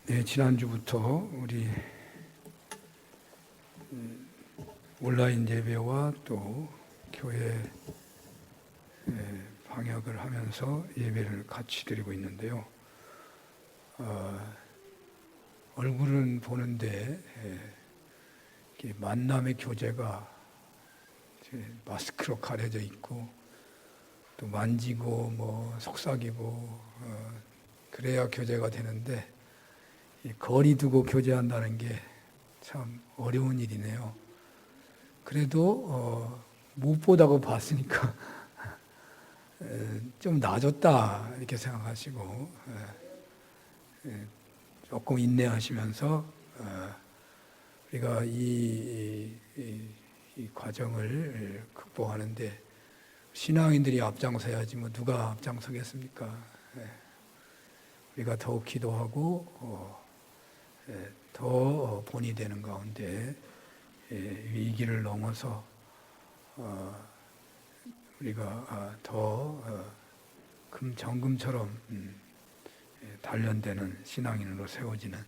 네, 지난주부터 우리 온라인 예배와 또 교회 방역을 하면서 예배를 같이 드리고 있는데요. 얼굴은 보는데 만남의 교제가 마스크로 가려져 있고 또 만지고 뭐 속삭이고 그래야 교제가 되는데 거리 두고 교제한다는 게 참 어려운 일이네요. 그래도 못 보다고 봤으니까 좀 나아졌다 이렇게 생각하시고 조금 인내하시면서 우리가 이 과정을 극복하는데 신앙인들이 앞장서야지 뭐 누가 앞장서겠습니까? 우리가 더욱 기도하고 더 본이 되는 가운데 위기를 넘어서 우리가 더 금정금처럼 단련되는 신앙인으로 세워지는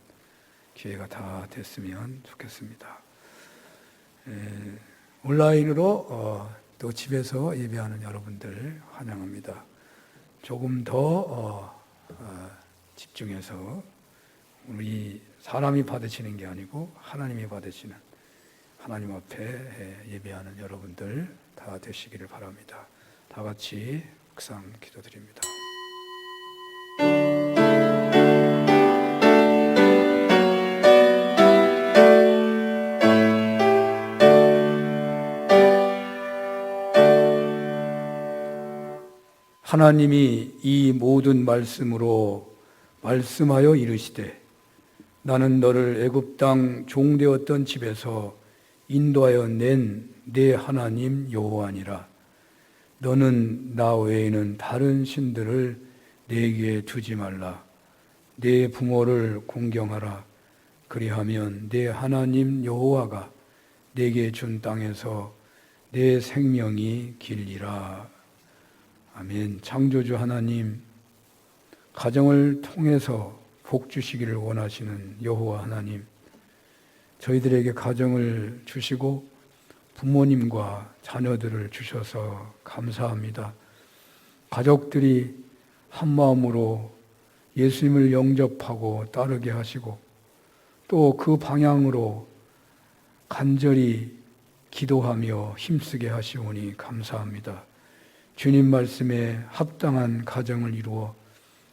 기회가 다 됐으면 좋겠습니다. 온라인으로 또 집에서 예배하는 여러분들 환영합니다. 조금 더 집중해서 우리 사람이 받으시는 게 아니고 하나님이 받으시는 하나님 앞에 예배하는 여러분들 다 되시기를 바랍니다. 다 같이 묵상 기도드립니다. 하나님이 이 모든 말씀으로 말씀하여 이르시되 나는 너를 애굽 땅 종되었던 집에서 인도하여 낸 내 하나님 여호와니라. 너는 나 외에는 다른 신들을 내게 두지 말라. 내 부모를 공경하라. 그리하면 내 하나님 여호와가 내게 준 땅에서 내 생명이 길리라. 아멘. 창조주 하나님, 가정을 통해서 복 주시기를 원하시는 여호와 하나님, 저희들에게 가정을 주시고 부모님과 자녀들을 주셔서 감사합니다. 가족들이 한마음으로 예수님을 영접하고 따르게 하시고 또 그 방향으로 간절히 기도하며 힘쓰게 하시오니 감사합니다. 주님 말씀에 합당한 가정을 이루어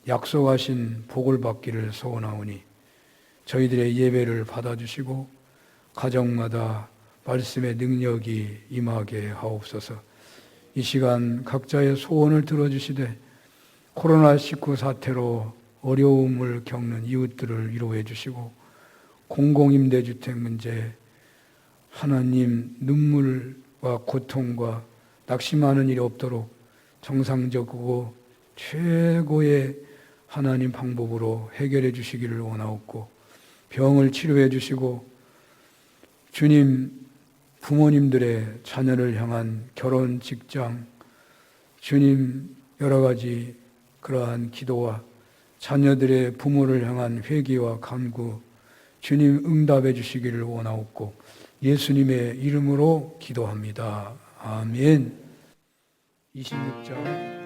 약속하신 복을 받기를 소원하오니 저희들의 예배를 받아주시고 가정마다 말씀의 능력이 임하게 하옵소서. 이 시간 각자의 소원을 들어주시되 코로나19 사태로 어려움을 겪는 이웃들을 위로해 주시고 공공임대주택 문제, 하나님 눈물과 고통과 낙심하는 일이 없도록 정상적이고 최고의 하나님 방법으로 해결해 주시기를 원하옵고 병을 치료해 주시고 주님 부모님들의 자녀를 향한 결혼, 직장, 주님 여러 가지 그러한 기도와 자녀들의 부모를 향한 회개와 간구 주님 응답해 주시기를 원하옵고 예수님의 이름으로 기도합니다. 아멘. 26장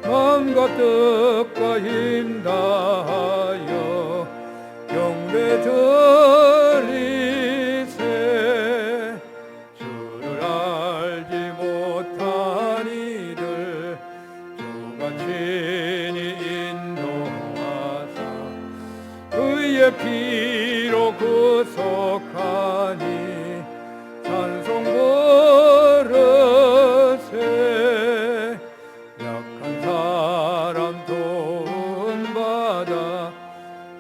마음과 뜻과 힘 다하여 경배 드리세. 주를 알지 못한 이들 주가 친히 인도하사 그의 피로 구속하니 찬송 버릇세. 약한 사람 도움받아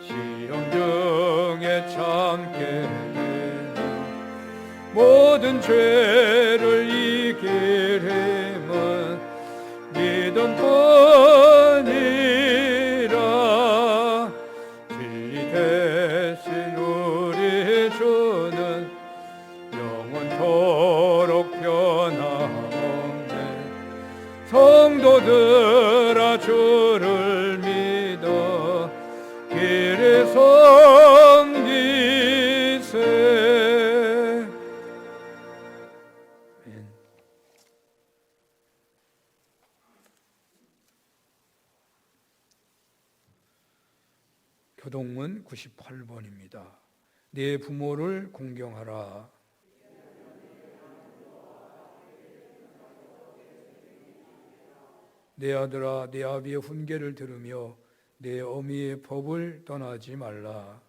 시험 중에 참게 되는 모든 죄를 이길 힘은 믿음뿐이라. 섬기세. 교동문 98번입니다. 내 부모를 공경하라. 내 아들아, 내 아비의 훈계를 들으며 내 어미의 법을 떠나지 말라.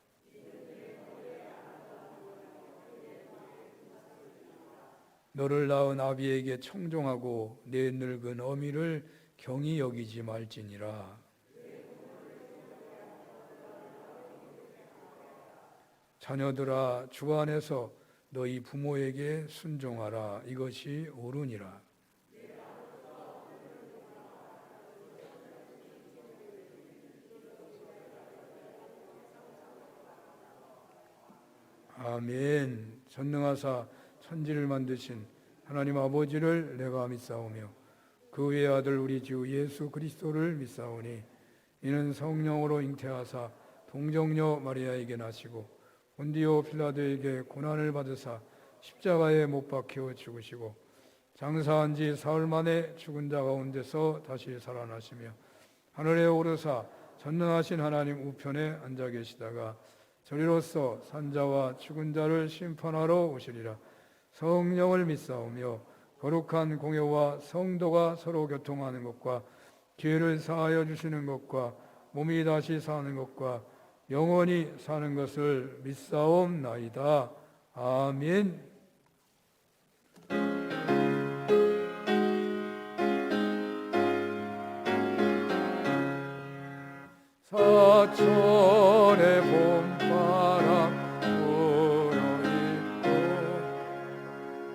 너를 낳은 아비에게 청종하고 내 늙은 어미를 경히 여기지 말지니라. 자녀들아, 주 안에서 너희 부모에게 순종하라. 이것이 옳으니라. 아멘. 전능하사 천지를 만드신 하나님 아버지를 내가 믿사오며 그 외아들 우리 주 예수 그리스도를 믿사오니 이는 성령으로 잉태하사 동정녀 마리아에게 나시고 본디오 필라도에게 고난을 받으사 십자가에 못 박혀 죽으시고 장사한 지 사흘 만에 죽은 자 가운데서 다시 살아나시며 하늘에 오르사 전능하신 하나님 우편에 앉아 계시다가 저리로서 산자와 죽은 자를 심판하러 오시리라. 성령을 믿사오며 거룩한 공예와 성도가 서로 교통하는 것과 죄를 사하여 주시는 것과 몸이 다시 사는 것과 영원히 사는 것을 믿사옵나이다. 아멘. 사철의 봄바람 불어있고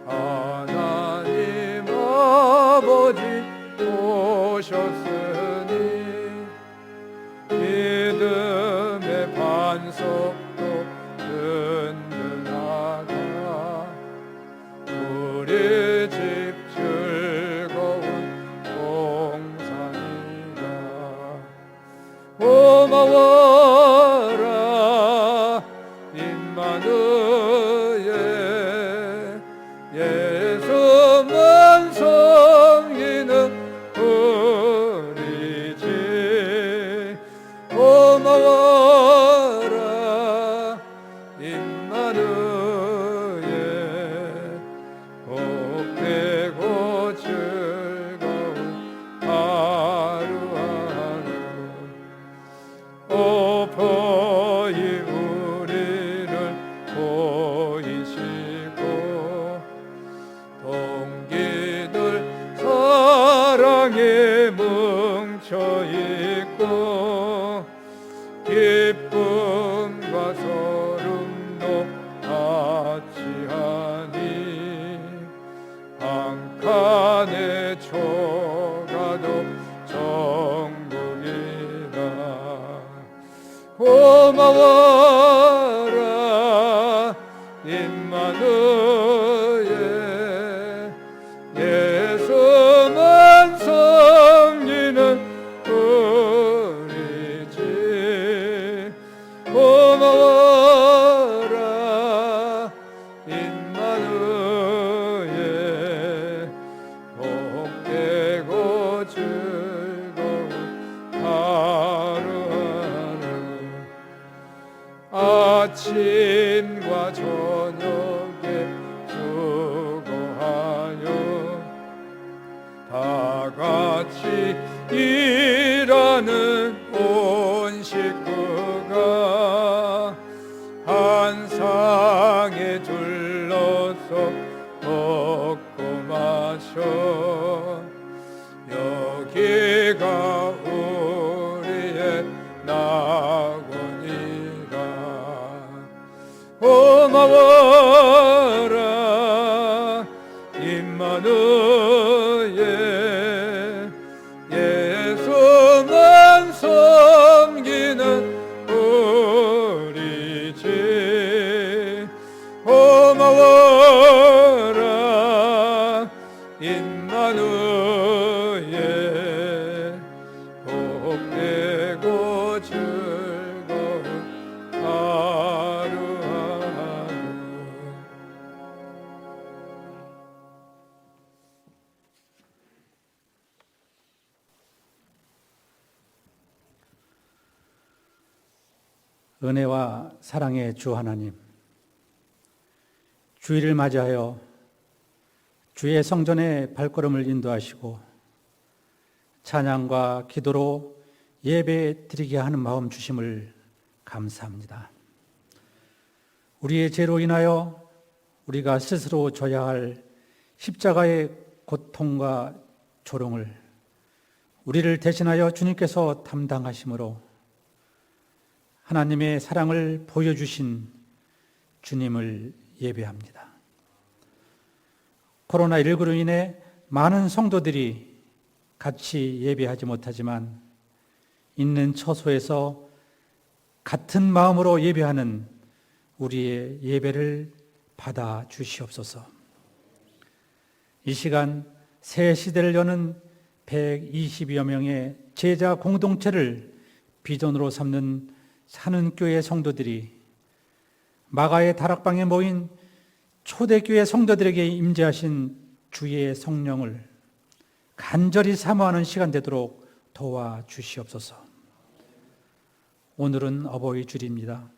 하나님 아버지 오셨으니 믿음의 반석도 든든하다. 우리 집 즐거운 동산이다. 고마워라 임마누엘 예수만 섬기는 우리 집. 고마워라 임마누엘 복되고 즐거운 하루하루. 오포이 우리를 보이시고 동기들 사랑에 뭉쳐있고 기쁨과 소름도 같이 하니 한 칸의 초가도 정국이다. 고마워라 임마누엘 예수만 섬기는 우리 집. 고마워라 임마누엘 복되고 즐거운 하루하루. 아침과 저녁에 수고하여 다 같이 일하는 온 식구가 한 상에 둘러서 먹고 마셔. 여기가 우리의 낙원이라. 고마워라 임마누엘 예수만 섬기는 우리 집. 고마워라 임마누엘 복되고 즐거운 은혜와 사랑의 주 하나님, 주일을 맞이하여 주의 성전에 발걸음을 인도하시고 찬양과 기도로 예배 드리게 하는 마음 주심을 감사합니다. 우리의 죄로 인하여 우리가 스스로 져야 할 십자가의 고통과 조롱을 우리를 대신하여 주님께서 담당하심으로 하나님의 사랑을 보여주신 주님을 예배합니다. 코로나19로 인해 많은 성도들이 같이 예배하지 못하지만 있는 처소에서 같은 마음으로 예배하는 우리의 예배를 받아 주시옵소서. 이 시간 새 시대를 여는 120여 명의 제자 공동체를 비전으로 삼는 산은교회 성도들이 마가의 다락방에 모인 초대교회 성도들에게 임재하신 주의 성령을 간절히 사모하는 시간 되도록 도와주시옵소서. 오늘은 어버이 주일입니다.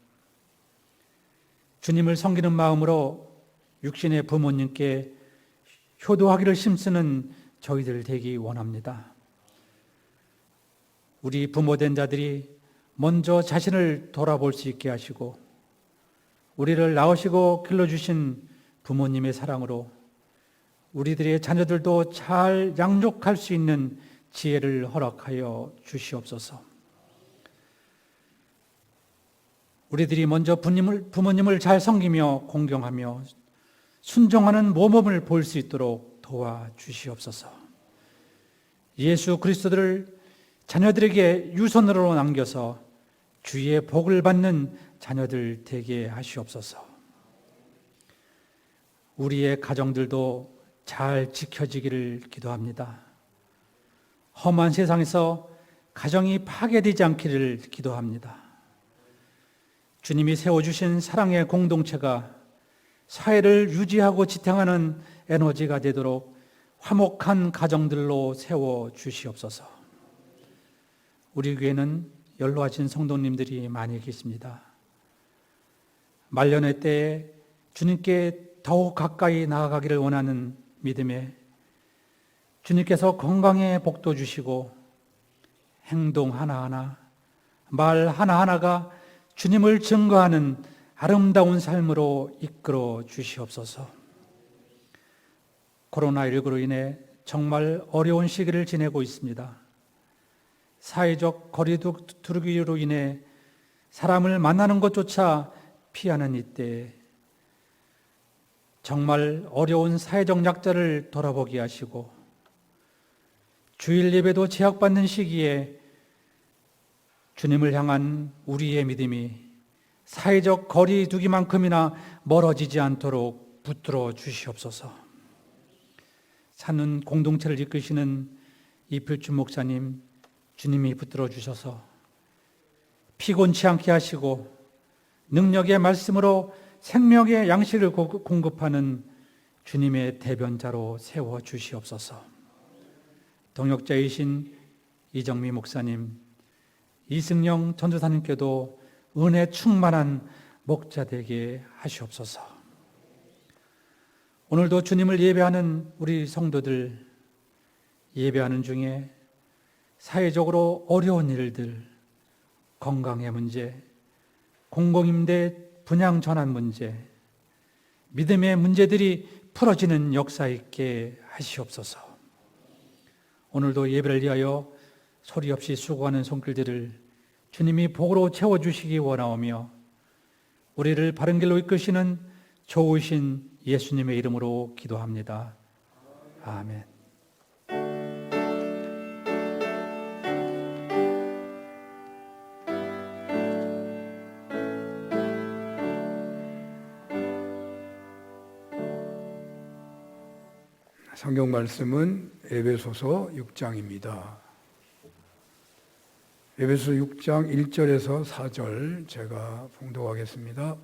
주님을 섬기는 마음으로 육신의 부모님께 효도하기를 힘쓰는 저희들 되기 원합니다. 우리 부모된 자들이 먼저 자신을 돌아볼 수 있게 하시고 우리를 낳으시고 길러주신 부모님의 사랑으로 우리들의 자녀들도 잘 양육할 수 있는 지혜를 허락하여 주시옵소서. 우리들이 먼저 부모님을 잘 섬기며 공경하며 순종하는 모범을 볼 수 있도록 도와주시옵소서. 예수 그리스도를 자녀들에게 유선으로 남겨서 주의 복을 받는 자녀들 되게 하시옵소서. 우리의 가정들도 잘 지켜지기를 기도합니다. 험한 세상에서 가정이 파괴되지 않기를 기도합니다. 주님이 세워주신 사랑의 공동체가 사회를 유지하고 지탱하는 에너지가 되도록 화목한 가정들로 세워주시옵소서. 우리 교회는 연로하신 성도님들이 많이 계십니다. 말년의 때에 주님께 더욱 가까이 나아가기를 원하는 믿음에 주님께서 건강에 복도 주시고 행동 하나하나, 말 하나하나가 주님을 증거하는 아름다운 삶으로 이끌어 주시옵소서. 코로나19로 인해 정말 어려운 시기를 지내고 있습니다. 사회적 거리두기로 인해 사람을 만나는 것조차 피하는 이때에 정말 어려운 사회적 약자를 돌아보게 하시고 주일 예배도 제약받는 시기에 주님을 향한 우리의 믿음이 사회적 거리두기만큼이나 멀어지지 않도록 붙들어 주시옵소서. 사는 공동체를 이끄시는 이필준 목사님, 주님이 붙들어 주셔서 피곤치 않게 하시고 능력의 말씀으로 생명의 양식을 공급하는 주님의 대변자로 세워 주시옵소서. 동역자이신 이정미 목사님, 이승영 전도사님께도 은혜 충만한 목자 되게 하시옵소서. 오늘도 주님을 예배하는 우리 성도들 예배하는 중에 사회적으로 어려운 일들, 건강의 문제, 공공임대 분양 전환 문제, 믿음의 문제들이 풀어지는 역사 있게 하시옵소서. 오늘도 예배를 위하여 소리 없이 수고하는 손길들을 주님이 복으로 채워주시기 원하오며 우리를 바른 길로 이끄시는 좋으신 예수님의 이름으로 기도합니다. 아멘. 성경 말씀은 에베소서 6장입니다. 에베소서 6장 1절에서 4절 제가 봉독하겠습니다.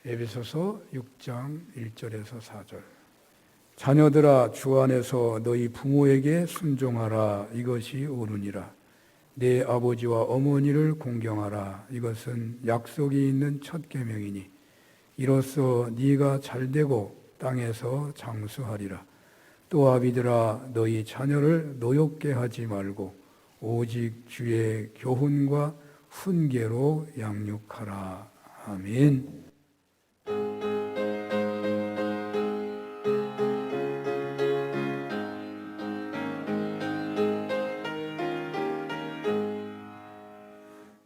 에베소서 6장 1절에서 4절. 자녀들아 주 안에서 너희 부모에게 순종하라. 이것이 옳으니라. 내 아버지와 어머니를 공경하라. 이것은 약속이 있는 첫 계명이니 이로써 네가 잘되고 땅에서 장수하리라. 또 아비들아 너희 자녀를 노엽게 하지 말고 오직 주의 교훈과 훈계로 양육하라. 아멘.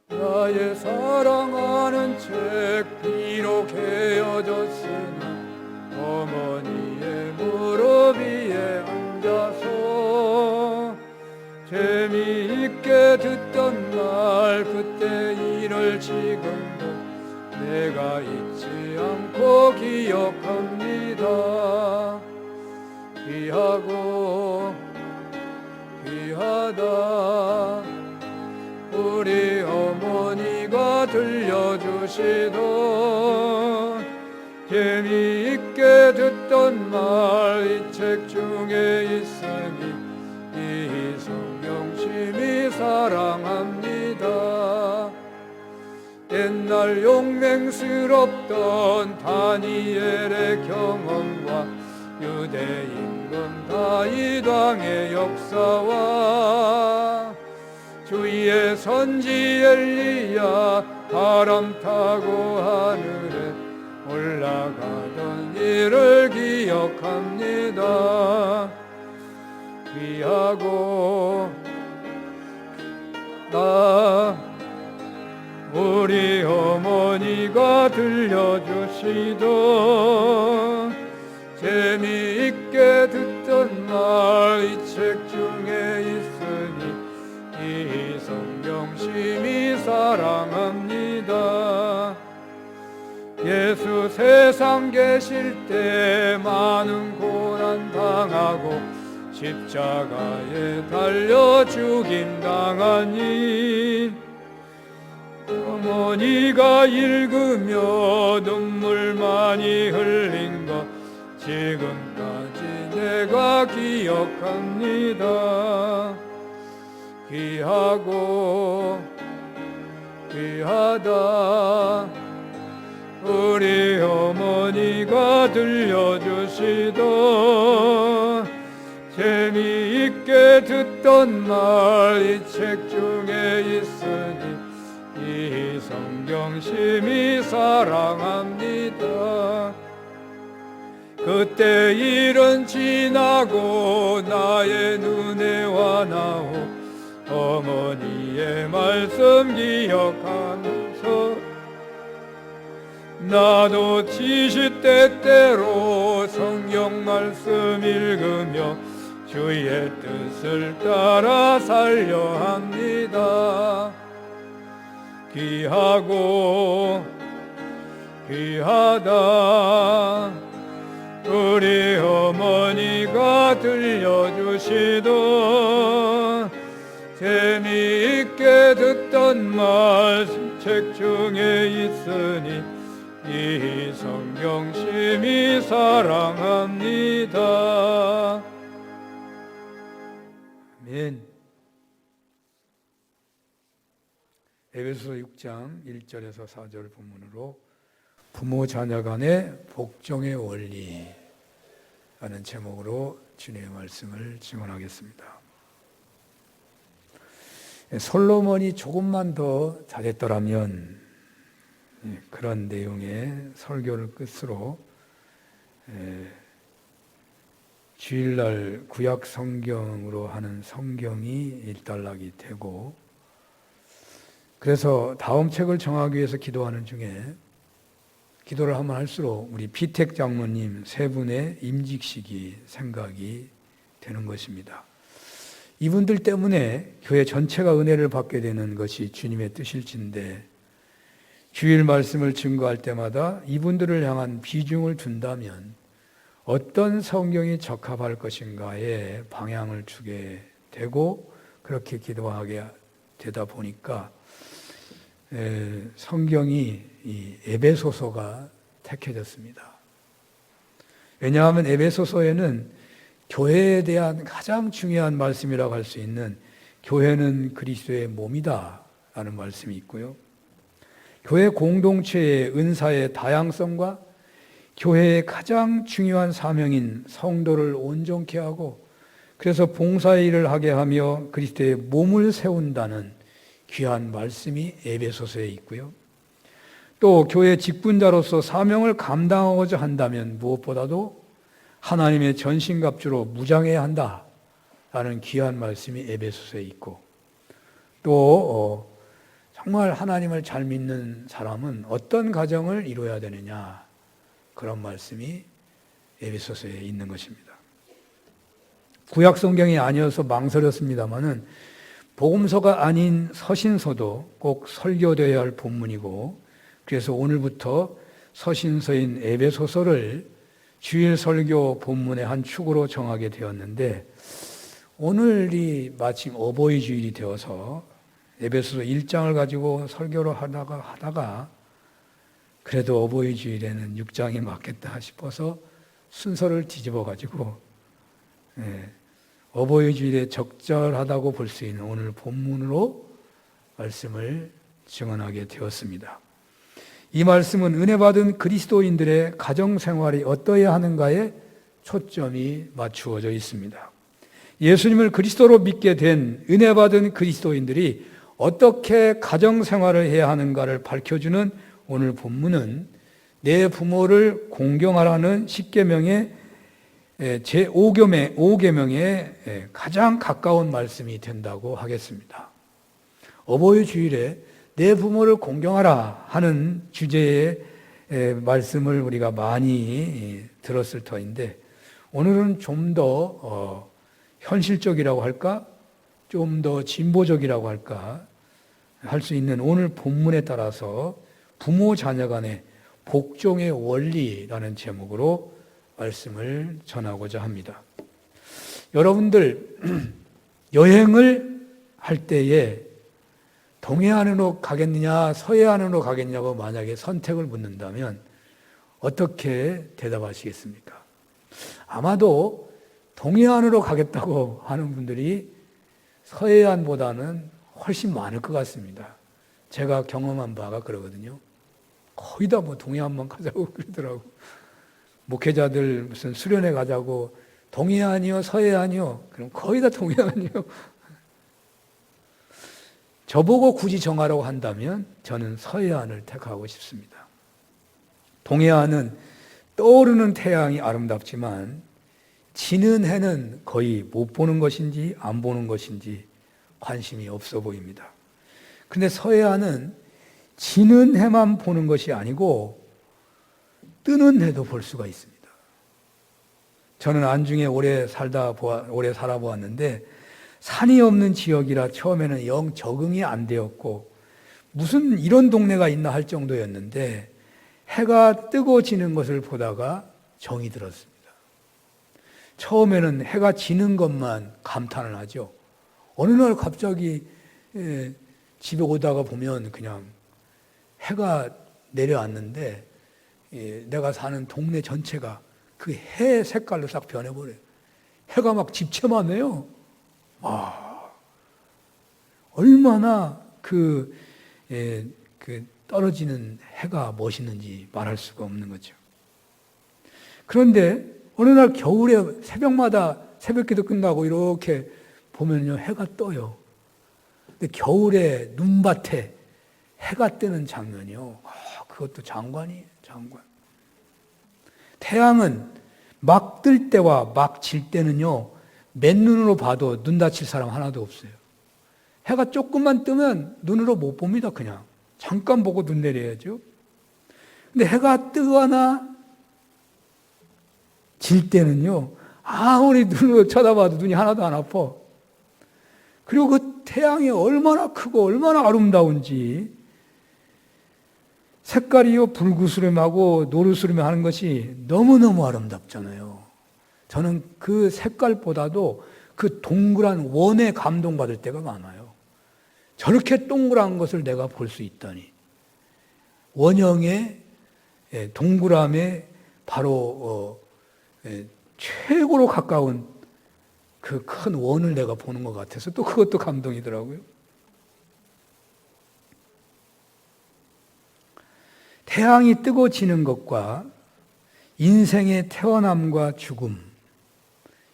나의 사랑하는 책 비록 헤어졌으나 어머니의 무릎 위에 앉아서 재미있게 듣던 날 그때 일을 지금도 내가 잊지 않고 기억합니다. 귀하고 귀하다 우리 어머니가 들려주시던 재미있게 듣던 말 이 책 중에 있으니 이 성경 심히 사랑합니다. 옛날 용맹스럽던 다니엘의 경험과 유대 임금 다윗 왕의 역사와 주의 선지 엘리야 바람 타고 하늘에 올라가던 일을 기억합니다. 귀하고 나 우리 어머니가 들려주시던 재미있게 듣던 말 이 책 중에 있으니 이 성경 심히 사랑합니다. 예수 세상 계실 때 많은 고난 당하고 십자가에 달려 죽임 당하니 어머니가 읽으며 눈물 많이 흘린 것 지금까지 내가 기억합니다. 귀하고 귀하다 우리 어머니가 들려주시던 재미있게 듣던 말 이 책 중에 있으니 이 성경 심히 사랑합니다. 그때 일은 지나고 나의 눈에 와나오 어머니의 말씀 기억하면서 나도 지시때때로 성경 말씀 읽으며 주의 뜻을 따라 살려 합니다. 귀하고 귀하다 우리 어머니가 들려주시던 재미있게 듣던 말씀 책 중에 있으니 이 성경 심히 사랑합니다. 아멘. 에베소서 6장 1절에서 4절 본문으로 부모 자녀 간의 복종의 원리라는 제목으로 주님의 말씀을 증언하겠습니다. 솔로몬이 조금만 더 잘했더라면 그런 내용의 설교를 끝으로 주일날 구약 성경으로 하는 성경이 일단락이 되고 그래서 다음 책을 정하기 위해서 기도하는 중에 기도를 하면 할수록 우리 비택 장로님 세 분의 임직식이 생각이 되는 것입니다. 이분들 때문에 교회 전체가 은혜를 받게 되는 것이 주님의 뜻일진데 주일 말씀을 증거할 때마다 이분들을 향한 비중을 둔다면 어떤 성경이 적합할 것인가에 방향을 주게 되고 그렇게 기도하게 되다 보니까 성경이 이 에베소서가 택해졌습니다. 왜냐하면 에베소서에는 교회에 대한 가장 중요한 말씀이라고 할 수 있는 교회는 그리스도의 몸이다 라는 말씀이 있고요. 교회 공동체의 은사의 다양성과 교회의 가장 중요한 사명인 성도를 온전케 하고 그래서 봉사의 일을 하게 하며 그리스도의 몸을 세운다는 귀한 말씀이 에베소서에 있고요. 또 교회 직분자로서 사명을 감당하고자 한다면 무엇보다도 하나님의 전신갑주로 무장해야 한다라는 귀한 말씀이 에베소서에 있고 또 정말 하나님을 잘 믿는 사람은 어떤 가정을 이루어야 되느냐 그런 말씀이 에베소서에 있는 것입니다. 구약 성경이 아니어서 망설였습니다마는 복음서가 아닌 서신서도 꼭 설교되어야 할 본문이고 그래서 오늘부터 서신서인 에베소서를 주일 설교 본문의 한 축으로 정하게 되었는데 오늘이 마침 어버이 주일이 되어서 에베소서 1장을 가지고 설교를 하다가 그래도 어버이 주일에는 6장이 맞겠다 싶어서 순서를 뒤집어 가지고 어버이 주일에 적절하다고 볼 수 있는 오늘 본문으로 말씀을 증언하게 되었습니다. 이 말씀은 은혜 받은 그리스도인들의 가정 생활이 어떠해야 하는가에 초점이 맞추어져 있습니다. 예수님을 그리스도로 믿게 된 은혜 받은 그리스도인들이 어떻게 가정 생활을 해야 하는가를 밝혀주는 오늘 본문은 내 부모를 공경하라는 10계명의 제5계명에 가장 가까운 말씀이 된다고 하겠습니다. 어버이 주일에 내 부모를 공경하라 하는 주제의 말씀을 우리가 많이 들었을 터인데 오늘은 좀 더 현실적이라고 할까? 좀 더 진보적이라고 할까? 할 수 있는 오늘 본문에 따라서 부모 자녀 간의 복종의 원리라는 제목으로 말씀을 전하고자 합니다. 여러분들 여행을 할 때에 동해안으로 가겠느냐 서해안으로 가겠냐고 만약에 선택을 묻는다면 어떻게 대답하시겠습니까? 아마도 동해안으로 가겠다고 하는 분들이 서해안보다는 훨씬 많을 것 같습니다. 제가 경험한 바가 그러거든요. 거의 다 뭐 동해안만 가자고 그러더라고. 목회자들 무슨 수련회 가자고 동해안이요 서해안이요 그럼 거의 다 동해안이요. 저보고 굳이 정하라고 한다면 저는 서해안을 택하고 싶습니다. 동해안은 떠오르는 태양이 아름답지만 지는 해는 거의 못 보는 것인지 안 보는 것인지 관심이 없어 보입니다. 그런데 서해안은 지는 해만 보는 것이 아니고 뜨는 해도 볼 수가 있습니다. 저는 안중에 오래 살아보았는데 산이 없는 지역이라 처음에는 영 적응이 안 되었고 무슨 이런 동네가 있나 할 정도였는데 해가 뜨고 지는 것을 보다가 정이 들었습니다. 처음에는 해가 지는 것만 감탄을 하죠. 어느 날 갑자기 집에 오다가 보면 그냥 해가 내려왔는데 내가 사는 동네 전체가 그 해 색깔로 싹 변해버려요. 해가 막 집채만해요. 얼마나 그 떨어지는 해가 멋있는지 말할 수가 없는 거죠. 그런데 어느 날 겨울에 새벽마다 새벽기도 끝나고 이렇게 보면요 해가 떠요. 근데 겨울에 눈밭에 해가 뜨는 장면이요. 그것도 장관이에요, 장관. 태양은 막 뜰 때와 막 질 때는요 맨눈으로 봐도 눈 다칠 사람 하나도 없어요. 해가 조금만 뜨면 눈으로 못 봅니다. 그냥 잠깐 보고 눈 내려야죠. 근데 해가 뜨거나 질 때는요 아무리 눈으로 쳐다봐도 눈이 하나도 안 아파. 그리고 그 태양이 얼마나 크고 얼마나 아름다운지 색깔이요 불구스름하고 노르스름해 하는 것이 너무너무 아름답잖아요. 저는 그 색깔보다도 그 동그란 원에 감동받을 때가 많아요. 저렇게 동그란 것을 내가 볼 수 있다니. 원형의 동그람에 바로 최고로 가까운 그 큰 원을 내가 보는 것 같아서 또 그것도 감동이더라고요. 태양이 뜨고 지는 것과 인생의 태어남과 죽음,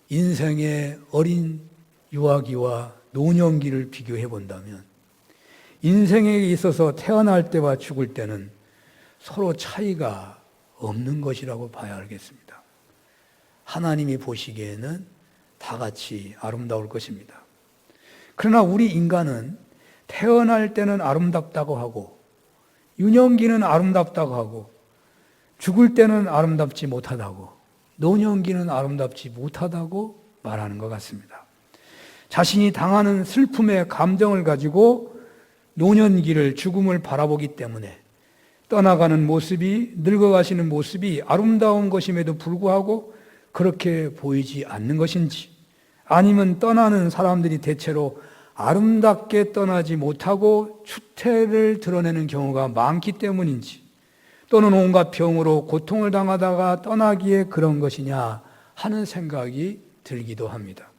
인생의 어린 유아기와 노년기를 비교해 본다면 인생에 있어서 태어날 때와 죽을 때는 서로 차이가 없는 것이라고 봐야 알겠습니다. 하나님이 보시기에는 다 같이 아름다울 것입니다. 그러나 우리 인간은 태어날 때는 아름답다고 하고 유년기는 아름답다고 하고 죽을 때는 아름답지 못하다고 노년기는 아름답지 못하다고 말하는 것 같습니다. 자신이 당하는 슬픔의 감정을 가지고 노년기를 죽음을 바라보기 때문에 떠나가는 모습이 늙어가시는 모습이 아름다운 것임에도 불구하고 그렇게 보이지 않는 것인지 아니면 떠나는 사람들이 대체로 아름답게 떠나지 못하고 추태를 드러내는 경우가 많기 때문인지 또는 온갖 병으로 고통을 당하다가 떠나기에 그런 것이냐 하는 생각이 들기도 합니다.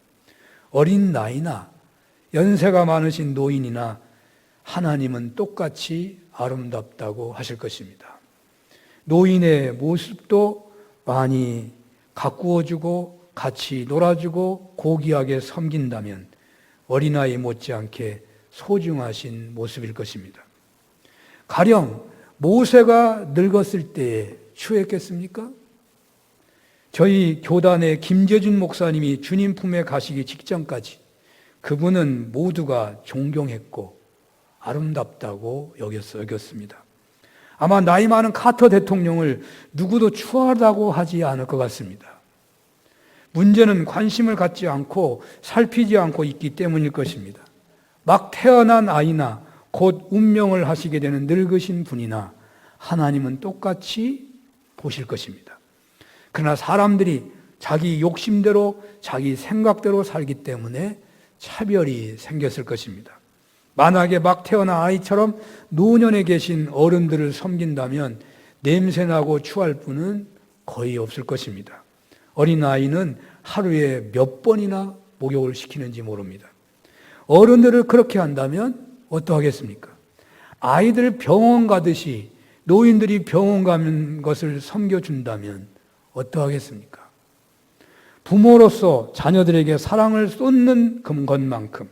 어린 나이나 연세가 많으신 노인이나 하나님은 똑같이 아름답다고 하실 것입니다. 노인의 모습도 많이 가꾸어주고 같이 놀아주고 고귀하게 섬긴다면 어린아이 못지않게 소중하신 모습일 것입니다. 가령 모세가 늙었을 때에 추했겠습니까? 저희 교단의 김재준 목사님이 주님 품에 가시기 직전까지 그분은 모두가 존경했고 아름답다고 여겼습니다. 아마 나이 많은 카터 대통령을 누구도 추하다고 하지 않을 것 같습니다. 문제는 관심을 갖지 않고 살피지 않고 있기 때문일 것입니다. 막 태어난 아이나 곧 운명을 하시게 되는 늙으신 분이나 하나님은 똑같이 보실 것입니다. 그러나 사람들이 자기 욕심대로 자기 생각대로 살기 때문에 차별이 생겼을 것입니다. 만약에 막 태어난 아이처럼 노년에 계신 어른들을 섬긴다면 냄새나고 추할 분은 거의 없을 것입니다. 어린아이는 하루에 몇 번이나 목욕을 시키는지 모릅니다. 어른들을 그렇게 한다면 어떠하겠습니까? 아이들 병원 가듯이 노인들이 병원 가는 것을 섬겨준다면 어떠하겠습니까? 부모로서 자녀들에게 사랑을 쏟는 것만큼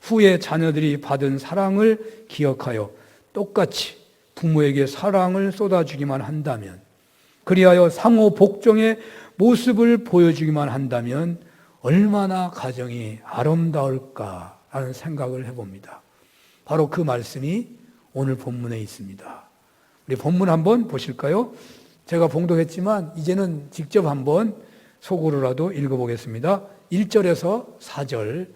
후에 자녀들이 받은 사랑을 기억하여 똑같이 부모에게 사랑을 쏟아주기만 한다면, 그리하여 상호 복종의 모습을 보여주기만 한다면 얼마나 가정이 아름다울까 하는 생각을 해봅니다. 바로 그 말씀이 오늘 본문에 있습니다. 우리 본문 한번 보실까요? 제가 봉독했지만 이제는 직접 한번 속으로라도 읽어보겠습니다. 1절에서 4절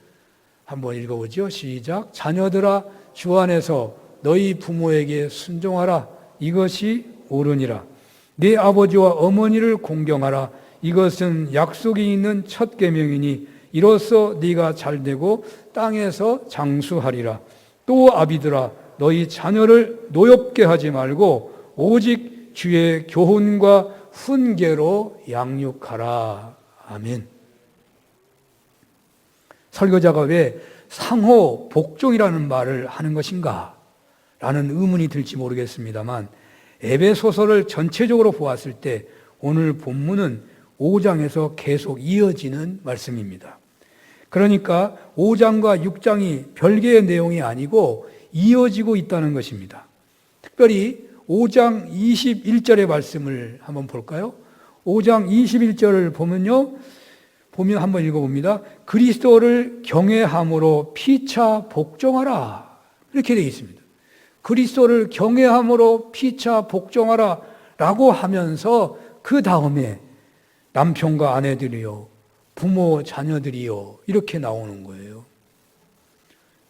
한번 읽어보죠. 시작. 자녀들아 주 안에서 너희 부모에게 순종하라. 이것이 옳으니라. 네 아버지와 어머니를 공경하라. 이것은 약속이 있는 첫 계명이니 이로써 네가 잘되고 땅에서 장수하리라. 또 아비들아 너희 자녀를 노엽게 하지 말고 오직 주의 교훈과 훈계로 양육하라. 아멘. 설교자가 왜 상호 복종이라는 말을 하는 것인가? 라는 의문이 들지 모르겠습니다만 에베소서를 전체적으로 보았을 때 오늘 본문은 5장에서 계속 이어지는 말씀입니다. 그러니까 5장과 6장이 별개의 내용이 아니고 이어지고 있다는 것입니다. 특별히 5장 21절의 말씀을 한번 볼까요? 5장 21절을 보면 한번 읽어봅니다. 그리스도를 경외함으로 피차 복종하라. 이렇게 되어 있습니다. 그리스도를 경외함으로 피차 복종하라 라고 하면서 그 다음에 남편과 아내들이요, 부모, 자녀들이요, 이렇게 나오는 거예요.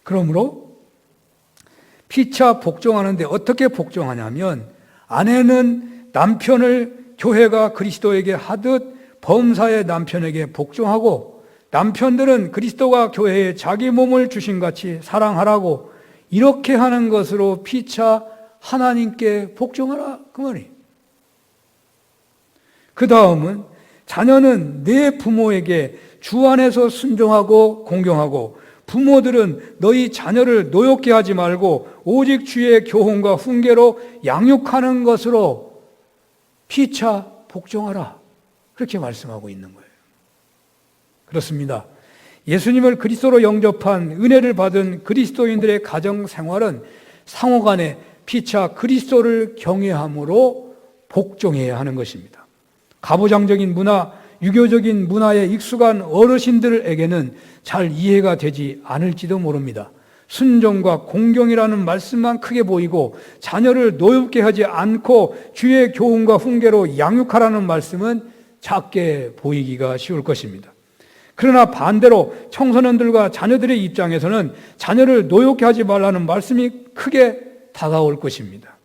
그러므로 피차 복종하는데 어떻게 복종하냐면 아내는 남편을 교회가 그리스도에게 하듯 범사의 남편에게 복종하고 남편들은 그리스도가 교회에 자기 몸을 주신 같이 사랑하라고 이렇게 하는 것으로 피차 하나님께 복종하라 그 말이에요. 그 다음은 자녀는 내 부모에게 주 안에서 순종하고 공경하고 부모들은 너희 자녀를 노엽게 하지 말고 오직 주의 교훈과 훈계로 양육하는 것으로 피차 복종하라. 그렇게 말씀하고 있는 거예요. 그렇습니다. 예수님을 그리스도로 영접한 은혜를 받은 그리스도인들의 가정 생활은 상호간에 피차 그리스도를 경외함으로 복종해야 하는 것입니다. 가부장적인 문화, 유교적인 문화에 익숙한 어르신들에게는 잘 이해가 되지 않을지도 모릅니다. 순종과 공경이라는 말씀만 크게 보이고 자녀를 노엽게 하지 않고 주의 교훈과 훈계로 양육하라는 말씀은 작게 보이기가 쉬울 것입니다. 그러나 반대로 청소년들과 자녀들의 입장에서는 자녀를 노엽게 하지 말라는 말씀이 크게 다가올 것입니다.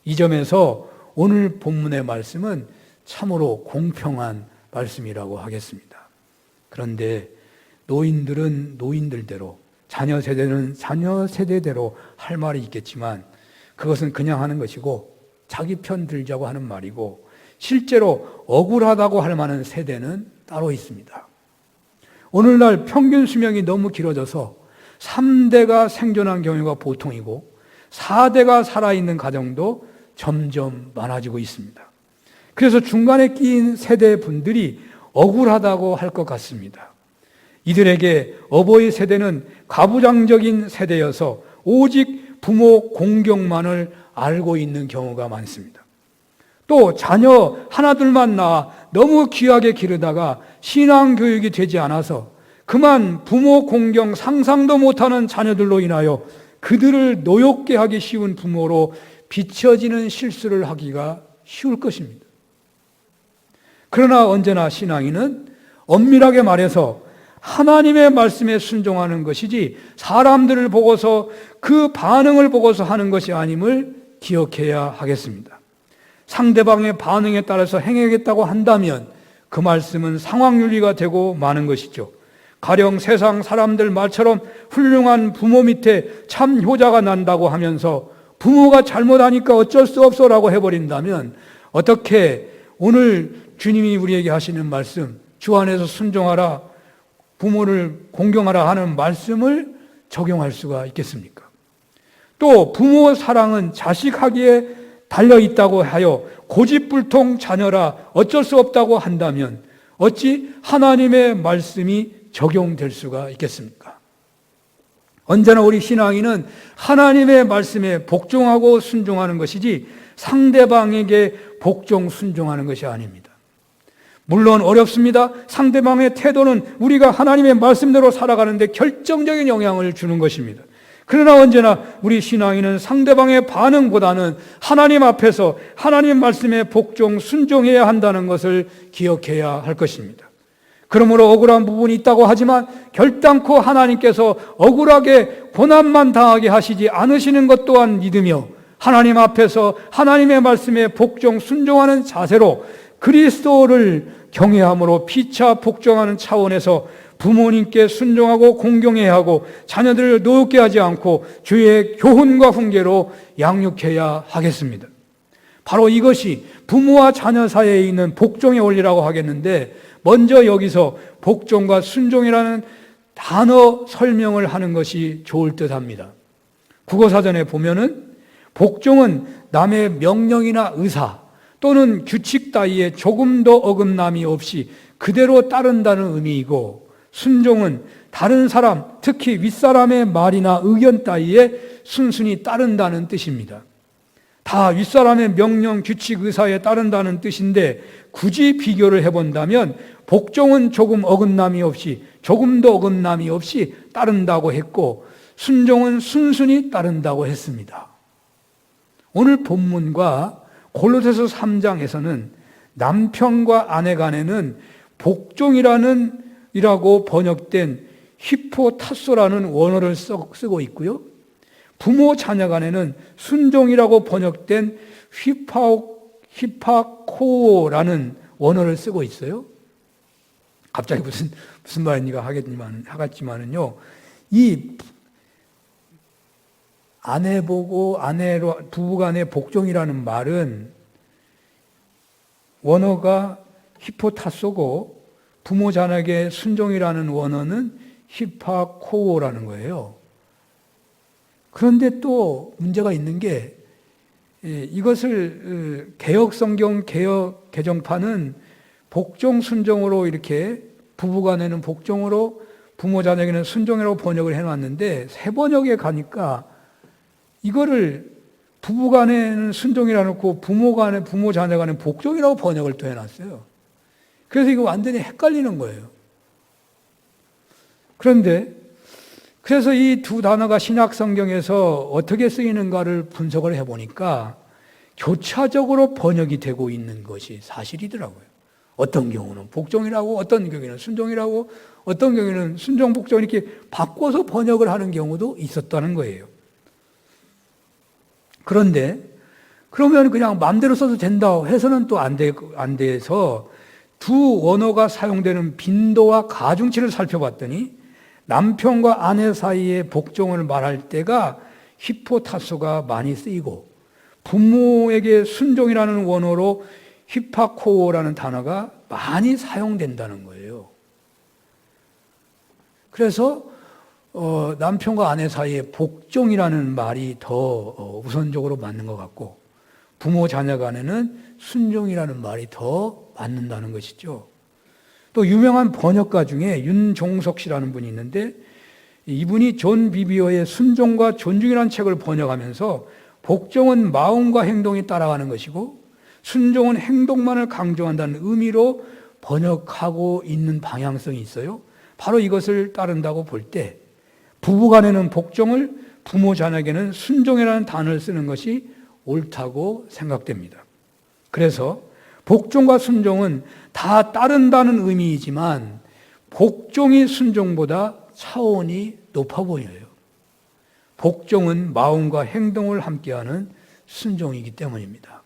이 점에서 오늘 본문의 말씀은 참으로 공평한 말씀이라고 하겠습니다. 그런데 노인들은 노인들대로, 자녀 세대는 자녀 세대대로 할 말이 있겠지만 그것은 그냥 하는 것이고 자기 편 들자고 하는 말이고 실제로 억울하다고 할 만한 세대는 따로 있습니다. 오늘날 평균 수명이 너무 길어져서 3대가 생존한 경우가 보통이고 4대가 살아있는 가정도 점점 많아지고 있습니다. 그래서 중간에 끼인 세대 분들이 억울하다고 할 것 같습니다. 이들에게 어버이 세대는 가부장적인 세대여서 오직 부모 공경만을 알고 있는 경우가 많습니다. 또 자녀 하나둘만 낳아 너무 귀하게 기르다가 신앙교육이 되지 않아서 그만 부모 공경 상상도 못하는 자녀들로 인하여 그들을 노엽게 하기 쉬운 부모로 비춰지는 실수를 하기가 쉬울 것입니다. 그러나 언제나 신앙인은 엄밀하게 말해서 하나님의 말씀에 순종하는 것이지 사람들을 보고서 그 반응을 보고서 하는 것이 아님을 기억해야 하겠습니다. 상대방의 반응에 따라서 행하겠다고 한다면 그 말씀은 상황윤리가 되고 마는 것이죠. 가령 세상 사람들 말처럼 훌륭한 부모 밑에 참 효자가 난다고 하면서 부모가 잘못하니까 어쩔 수 없어라고 해버린다면 어떻게 오늘 주님이 우리에게 하시는 말씀, 주 안에서 순종하라, 부모를 공경하라 하는 말씀을 적용할 수가 있겠습니까? 또 부모 사랑은 자식하기에 달려있다고 하여 고집불통 자녀라 어쩔 수 없다고 한다면 어찌 하나님의 말씀이 적용될 수가 있겠습니까? 언제나 우리 신앙인은 하나님의 말씀에 복종하고 순종하는 것이지 상대방에게 복종 순종하는 것이 아닙니다. 물론 어렵습니다. 상대방의 태도는 우리가 하나님의 말씀대로 살아가는데 결정적인 영향을 주는 것입니다. 그러나 언제나 우리 신앙인은 상대방의 반응보다는 하나님 앞에서 하나님 말씀에 복종 순종해야 한다는 것을 기억해야 할 것입니다. 그러므로 억울한 부분이 있다고 하지만 결단코 하나님께서 억울하게 고난만 당하게 하시지 않으시는 것 또한 믿으며 하나님 앞에서 하나님의 말씀에 복종 순종하는 자세로 그리스도를 경외함으로 피차 복종하는 차원에서 부모님께 순종하고 공경해야 하고 자녀들을 노엽게 하지 않고 주의 교훈과 훈계로 양육해야 하겠습니다. 바로 이것이 부모와 자녀 사이에 있는 복종의 원리라고 하겠는데 먼저 여기서 복종과 순종이라는 단어 설명을 하는 것이 좋을 듯합니다. 국어사전에 보면은 복종은 남의 명령이나 의사 또는 규칙 따위에 조금도 어긋남이 없이 그대로 따른다는 의미이고 순종은 다른 사람, 특히 윗사람의 말이나 의견 따위에 순순히 따른다는 뜻입니다. 다 윗사람의 명령, 규칙, 의사에 따른다는 뜻인데 굳이 비교를 해본다면 복종은 조금 어긋남이 없이, 조금도 어긋남이 없이 따른다고 했고 순종은 순순히 따른다고 했습니다. 오늘 본문과 골로새서 3장에서는 남편과 아내 간에는 복종이라고 번역된 히포타소라는 원어를 쓰고 있고요. 부모 자녀 간에는 순종이라고 번역된 히파코라는 원어를 쓰고 있어요. 갑자기 무슨 말인가 하겠지만은요. 이 아내 보고 부부 간의 복종이라는 말은 원어가 히포타소고 부모 자녀에게 순종이라는 원어는 히파코오라는 거예요. 그런데 또 문제가 있는 게 이것을 개혁성경 개혁 개정판은 복종 순종으로 이렇게 부부간에는 복종으로 부모 자녀에게는 순종이라고 번역을 해놨는데 새 번역에 가니까 이거를 부부간에는 순종이라 놓고 부모 자녀간에는 복종이라고 번역을 또 해놨어요. 그래서 이거 완전히 헷갈리는 거예요. 그래서 이 두 단어가 신약 성경에서 어떻게 쓰이는가를 분석을 해보니까 교차적으로 번역이 되고 있는 것이 사실이더라고요. 어떤 경우는 복종이라고, 어떤 경우에는 순종이라고, 어떤 경우에는 순종, 복종 이렇게 바꿔서 번역을 하는 경우도 있었다는 거예요. 그런데 그러면 그냥 마음대로 써도 된다 해서는 또 안 돼서 두 언어가 사용되는 빈도와 가중치를 살펴봤더니 남편과 아내 사이의 복종을 말할 때가 히포타소가 많이 쓰이고 부모에게 순종이라는 원어로 히파코오라는 단어가 많이 사용된다는 거예요. 그래서 남편과 아내 사이에 복종이라는 말이 더 우선적으로 맞는 것 같고 부모 자녀 간에는 순종이라는 말이 더 맞는다는 것이죠. 또 유명한 번역가 중에 윤종석 씨라는 분이 있는데 이분이 존 비비어의 순종과 존중이라는 책을 번역하면서 복종은 마음과 행동이 따라가는 것이고 순종은 행동만을 강조한다는 의미로 번역하고 있는 방향성이 있어요. 바로 이것을 따른다고 볼 때 부부간에는 복종을, 부모 자녀에게는 순종이라는 단어를 쓰는 것이 옳다고 생각됩니다. 그래서 복종과 순종은 다 따른다는 의미이지만 복종이 순종보다 차원이 높아 보여요. 복종은 마음과 행동을 함께하는 순종이기 때문입니다.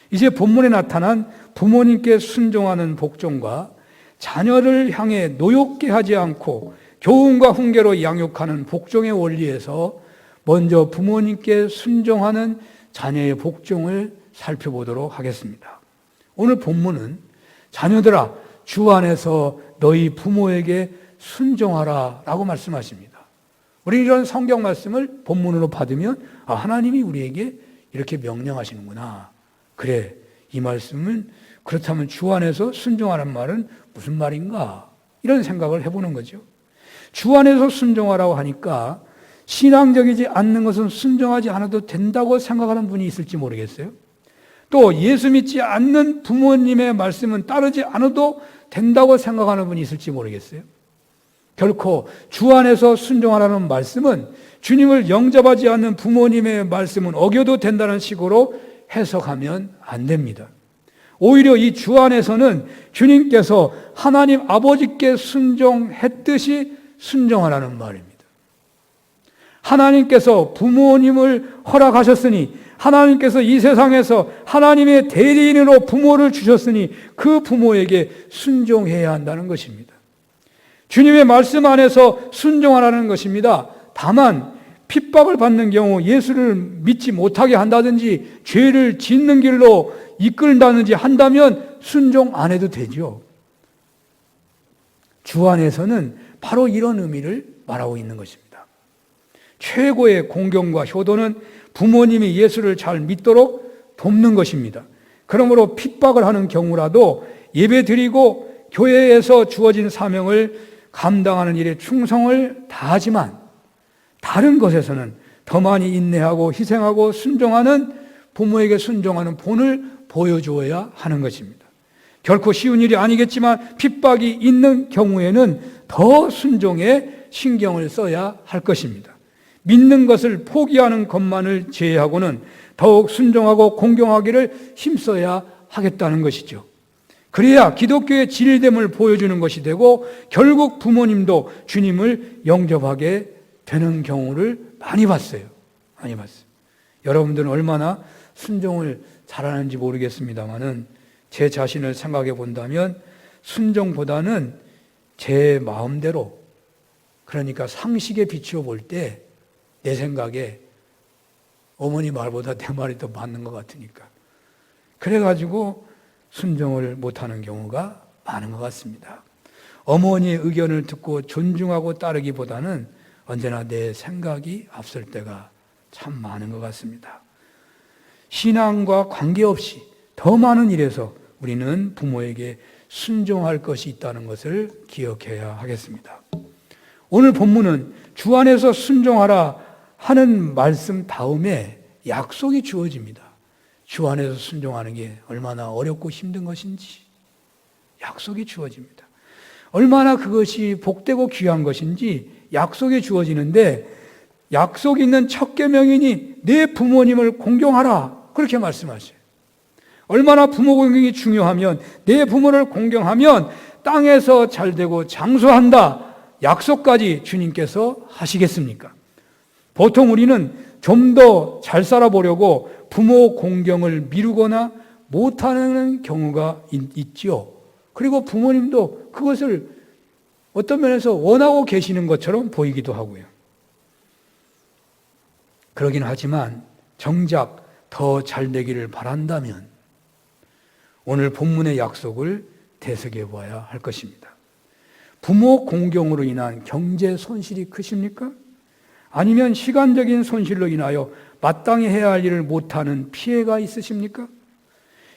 이제 본문에 나타난 부모님께 순종하는 복종과 자녀를 향해 노엽게 하지 않고 교훈과 훈계로 양육하는 복종의 원리에서 먼저 부모님께 순종하는 자녀의 복종을 살펴보도록 하겠습니다. 오늘 본문은 자녀들아 주 안에서 너희 부모에게 순종하라 라고 말씀하십니다. 우리 이런 성경 말씀을 본문으로 받으면 하나님이 우리에게 이렇게 명령하시는구나. 그래, 이 말씀은 그렇다면 주 안에서 순종하라는 말은 무슨 말인가? 이런 생각을 해보는 거죠. 주 안에서 순종하라고 하니까 신앙적이지 않는 것은 순종하지 않아도 된다고 생각하는 분이 있을지 모르겠어요. 또 예수 믿지 않는 부모님의 말씀은 따르지 않아도 된다고 생각하는 분이 있을지 모르겠어요. 결코 주 안에서 순종하라는 말씀은 주님을 영접하지 않는 부모님의 말씀은 어겨도 된다는 식으로 해석하면 안 됩니다. 오히려 이 주 안에서는 주님께서 하나님 아버지께 순종했듯이 순종하라는 말입니다. 하나님께서 부모님을 허락하셨으니 하나님께서 이 세상에서 하나님의 대리인으로 부모를 주셨으니 그 부모에게 순종해야 한다는 것입니다. 주님의 말씀 안에서 순종하라는 것입니다. 다만 핍박을 받는 경우 예수를 믿지 못하게 한다든지 죄를 짓는 길로 이끌다든지 한다면 순종 안 해도 되죠. 주 안에서는 바로 이런 의미를 말하고 있는 것입니다. 최고의 공경과 효도는 부모님이 예수를 잘 믿도록 돕는 것입니다. 그러므로 핍박을 하는 경우라도 예배드리고 교회에서 주어진 사명을 감당하는 일에 충성을 다하지만 다른 것에서는 더 많이 인내하고 희생하고 순종하는 부모에게 순종하는 본을 보여주어야 하는 것입니다. 결코 쉬운 일이 아니겠지만 핍박이 있는 경우에는 더 순종에 신경을 써야 할 것입니다. 믿는 것을 포기하는 것만을 제외하고는 더욱 순종하고 공경하기를 힘써야 하겠다는 것이죠. 그래야 기독교의 진리됨을 보여주는 것이 되고 결국 부모님도 주님을 영접하게 되는 경우를 많이 봤어요. 많이 봤어요. 여러분들은 얼마나 순종을 잘하는지 모르겠습니다만은 제 자신을 생각해 본다면 순종보다는 제 마음대로, 그러니까 상식에 비추어 볼 때 내 생각에 어머니 말보다 내 말이 더 맞는 것 같으니까 그래가지고 순종을 못하는 경우가 많은 것 같습니다. 어머니의 의견을 듣고 존중하고 따르기보다는 언제나 내 생각이 앞설 때가 참 많은 것 같습니다. 신앙과 관계없이 더 많은 일에서 우리는 부모에게 순종할 것이 있다는 것을 기억해야 하겠습니다. 오늘 본문은 주 안에서 순종하라 하는 말씀 다음에 약속이 주어집니다. 주 안에서 순종하는 게 얼마나 어렵고 힘든 것인지 약속이 주어집니다. 얼마나 그것이 복되고 귀한 것인지 약속이 주어지는데, 약속이 있는 첫 계명이니 내 부모님을 공경하라, 그렇게 말씀하셔요. 얼마나 부모 공경이 중요하면, 내 부모를 공경하면 땅에서 잘되고 장수한다, 약속까지 주님께서 하시겠습니까? 보통 우리는 좀 더 잘 살아보려고 부모 공경을 미루거나 못하는 경우가 있지요. 그리고 부모님도 그것을 어떤 면에서 원하고 계시는 것처럼 보이기도 하고요. 그러긴 하지만 정작 더 잘 되기를 바란다면 오늘 본문의 약속을 되새겨 봐야 할 것입니다. 부모 공경으로 인한 경제 손실이 크십니까? 아니면 시간적인 손실로 인하여 마땅히 해야 할 일을 못하는 피해가 있으십니까?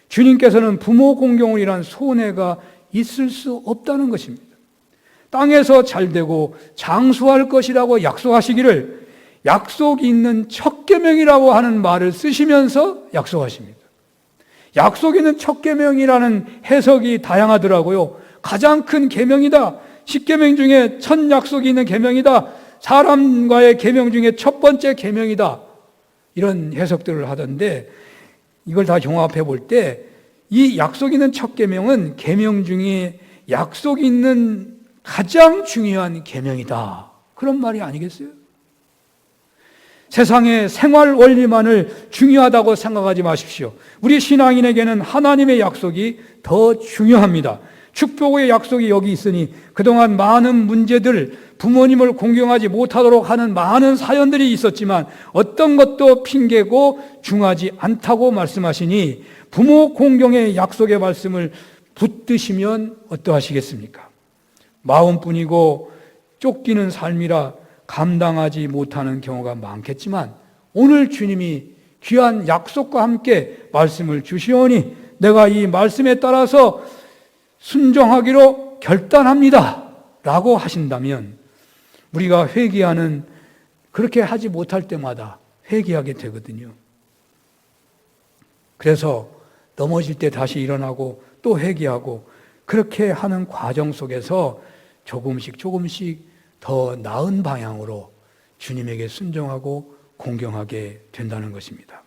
주님께서는 부모 공경으로 인한 손해가 있을 수 없다는 것입니다. 땅에서 잘되고 장수할 것이라고 약속하시기를 약속이 있는 첫 계명이라고 하는 말을 쓰시면서 약속하십니다. 약속 있는 첫 계명이라는 해석이 다양하더라고요. 가장 큰 계명이다. 10계명 중에 첫 약속이 있는 계명이다. 사람과의 계명 중에 첫 번째 계명이다. 이런 해석들을 하던데, 이걸 다 종합해 볼 때 이 약속 있는 첫 계명은 계명 중에 약속이 있는 가장 중요한 계명이다, 그런 말이 아니겠어요? 세상의 생활 원리만을 중요하다고 생각하지 마십시오. 우리 신앙인에게는 하나님의 약속이 더 중요합니다. 축복의 약속이 여기 있으니 그동안 많은 문제들, 부모님을 공경하지 못하도록 하는 많은 사연들이 있었지만 어떤 것도 핑계고 중하지 않다고 말씀하시니 부모 공경의 약속의 말씀을 붙드시면 어떠하시겠습니까? 마음뿐이고 쫓기는 삶이라 감당하지 못하는 경우가 많겠지만 오늘 주님이 귀한 약속과 함께 말씀을 주시오니 내가 이 말씀에 따라서 순종하기로 결단합니다 라고 하신다면 우리가 회개하는, 그렇게 하지 못할 때마다 회개하게 되거든요. 그래서 넘어질 때 다시 일어나고 또 회개하고 그렇게 하는 과정 속에서 조금씩 더 나은 방향으로 주님에게 순종하고 공경하게 된다는 것입니다.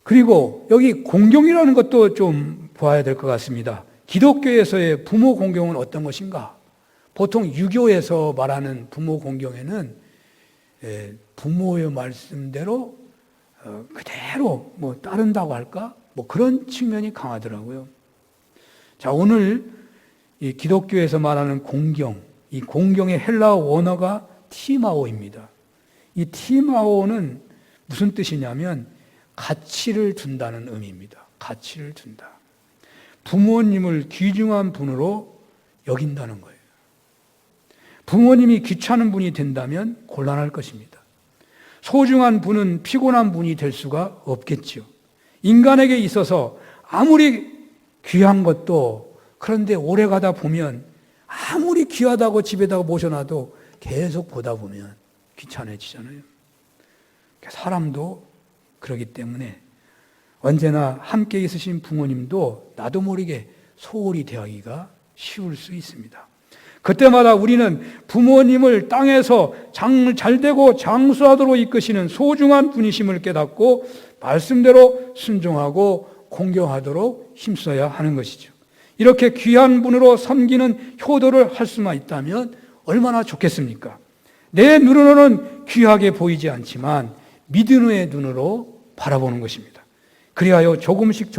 그리고 여기 공경이라는 것도 좀 보아야 될 것 같습니다. 기독교에서의 부모 공경은 어떤 것인가? 보통 유교에서 말하는 부모 공경에는 부모의 말씀대로 그대로 따른다고 할까? 그런 측면이 강하더라고요. 자, 오늘 이 기독교에서 말하는 공경, 이 공경의 헬라어 원어가 티마오입니다. 이 티마오는 무슨 뜻이냐면 가치를 둔다는 의미입니다. 가치를 둔다. 부모님을 귀중한 분으로 여긴다는 거예요. 부모님이 귀찮은 분이 된다면 곤란할 것입니다. 소중한 분은 피곤한 분이 될 수가 없겠죠. 인간에게 있어서 아무리 귀한 것도 그런데 오래 가다 보면 아무리 귀하다고 집에다가 모셔놔도 계속 보다 보면 귀찮아지잖아요. 사람도 그러기 때문에 언제나 함께 있으신 부모님도 나도 모르게 소홀히 대하기가 쉬울 수 있습니다. 그때마다 우리는 부모님을 땅에서 잘되고 장수하도록 이끄시는 소중한 분이심을 깨닫고 말씀대로 순종하고 공경하도록 힘써야 하는 것이죠. 이렇게 귀한 분으로 섬기는 효도를 할 수만 있다면 얼마나 좋겠습니까? 내 눈으로는 귀하게 보이지 않지만 믿음의 눈으로 바라보는 것입니다. 그리하여 조금씩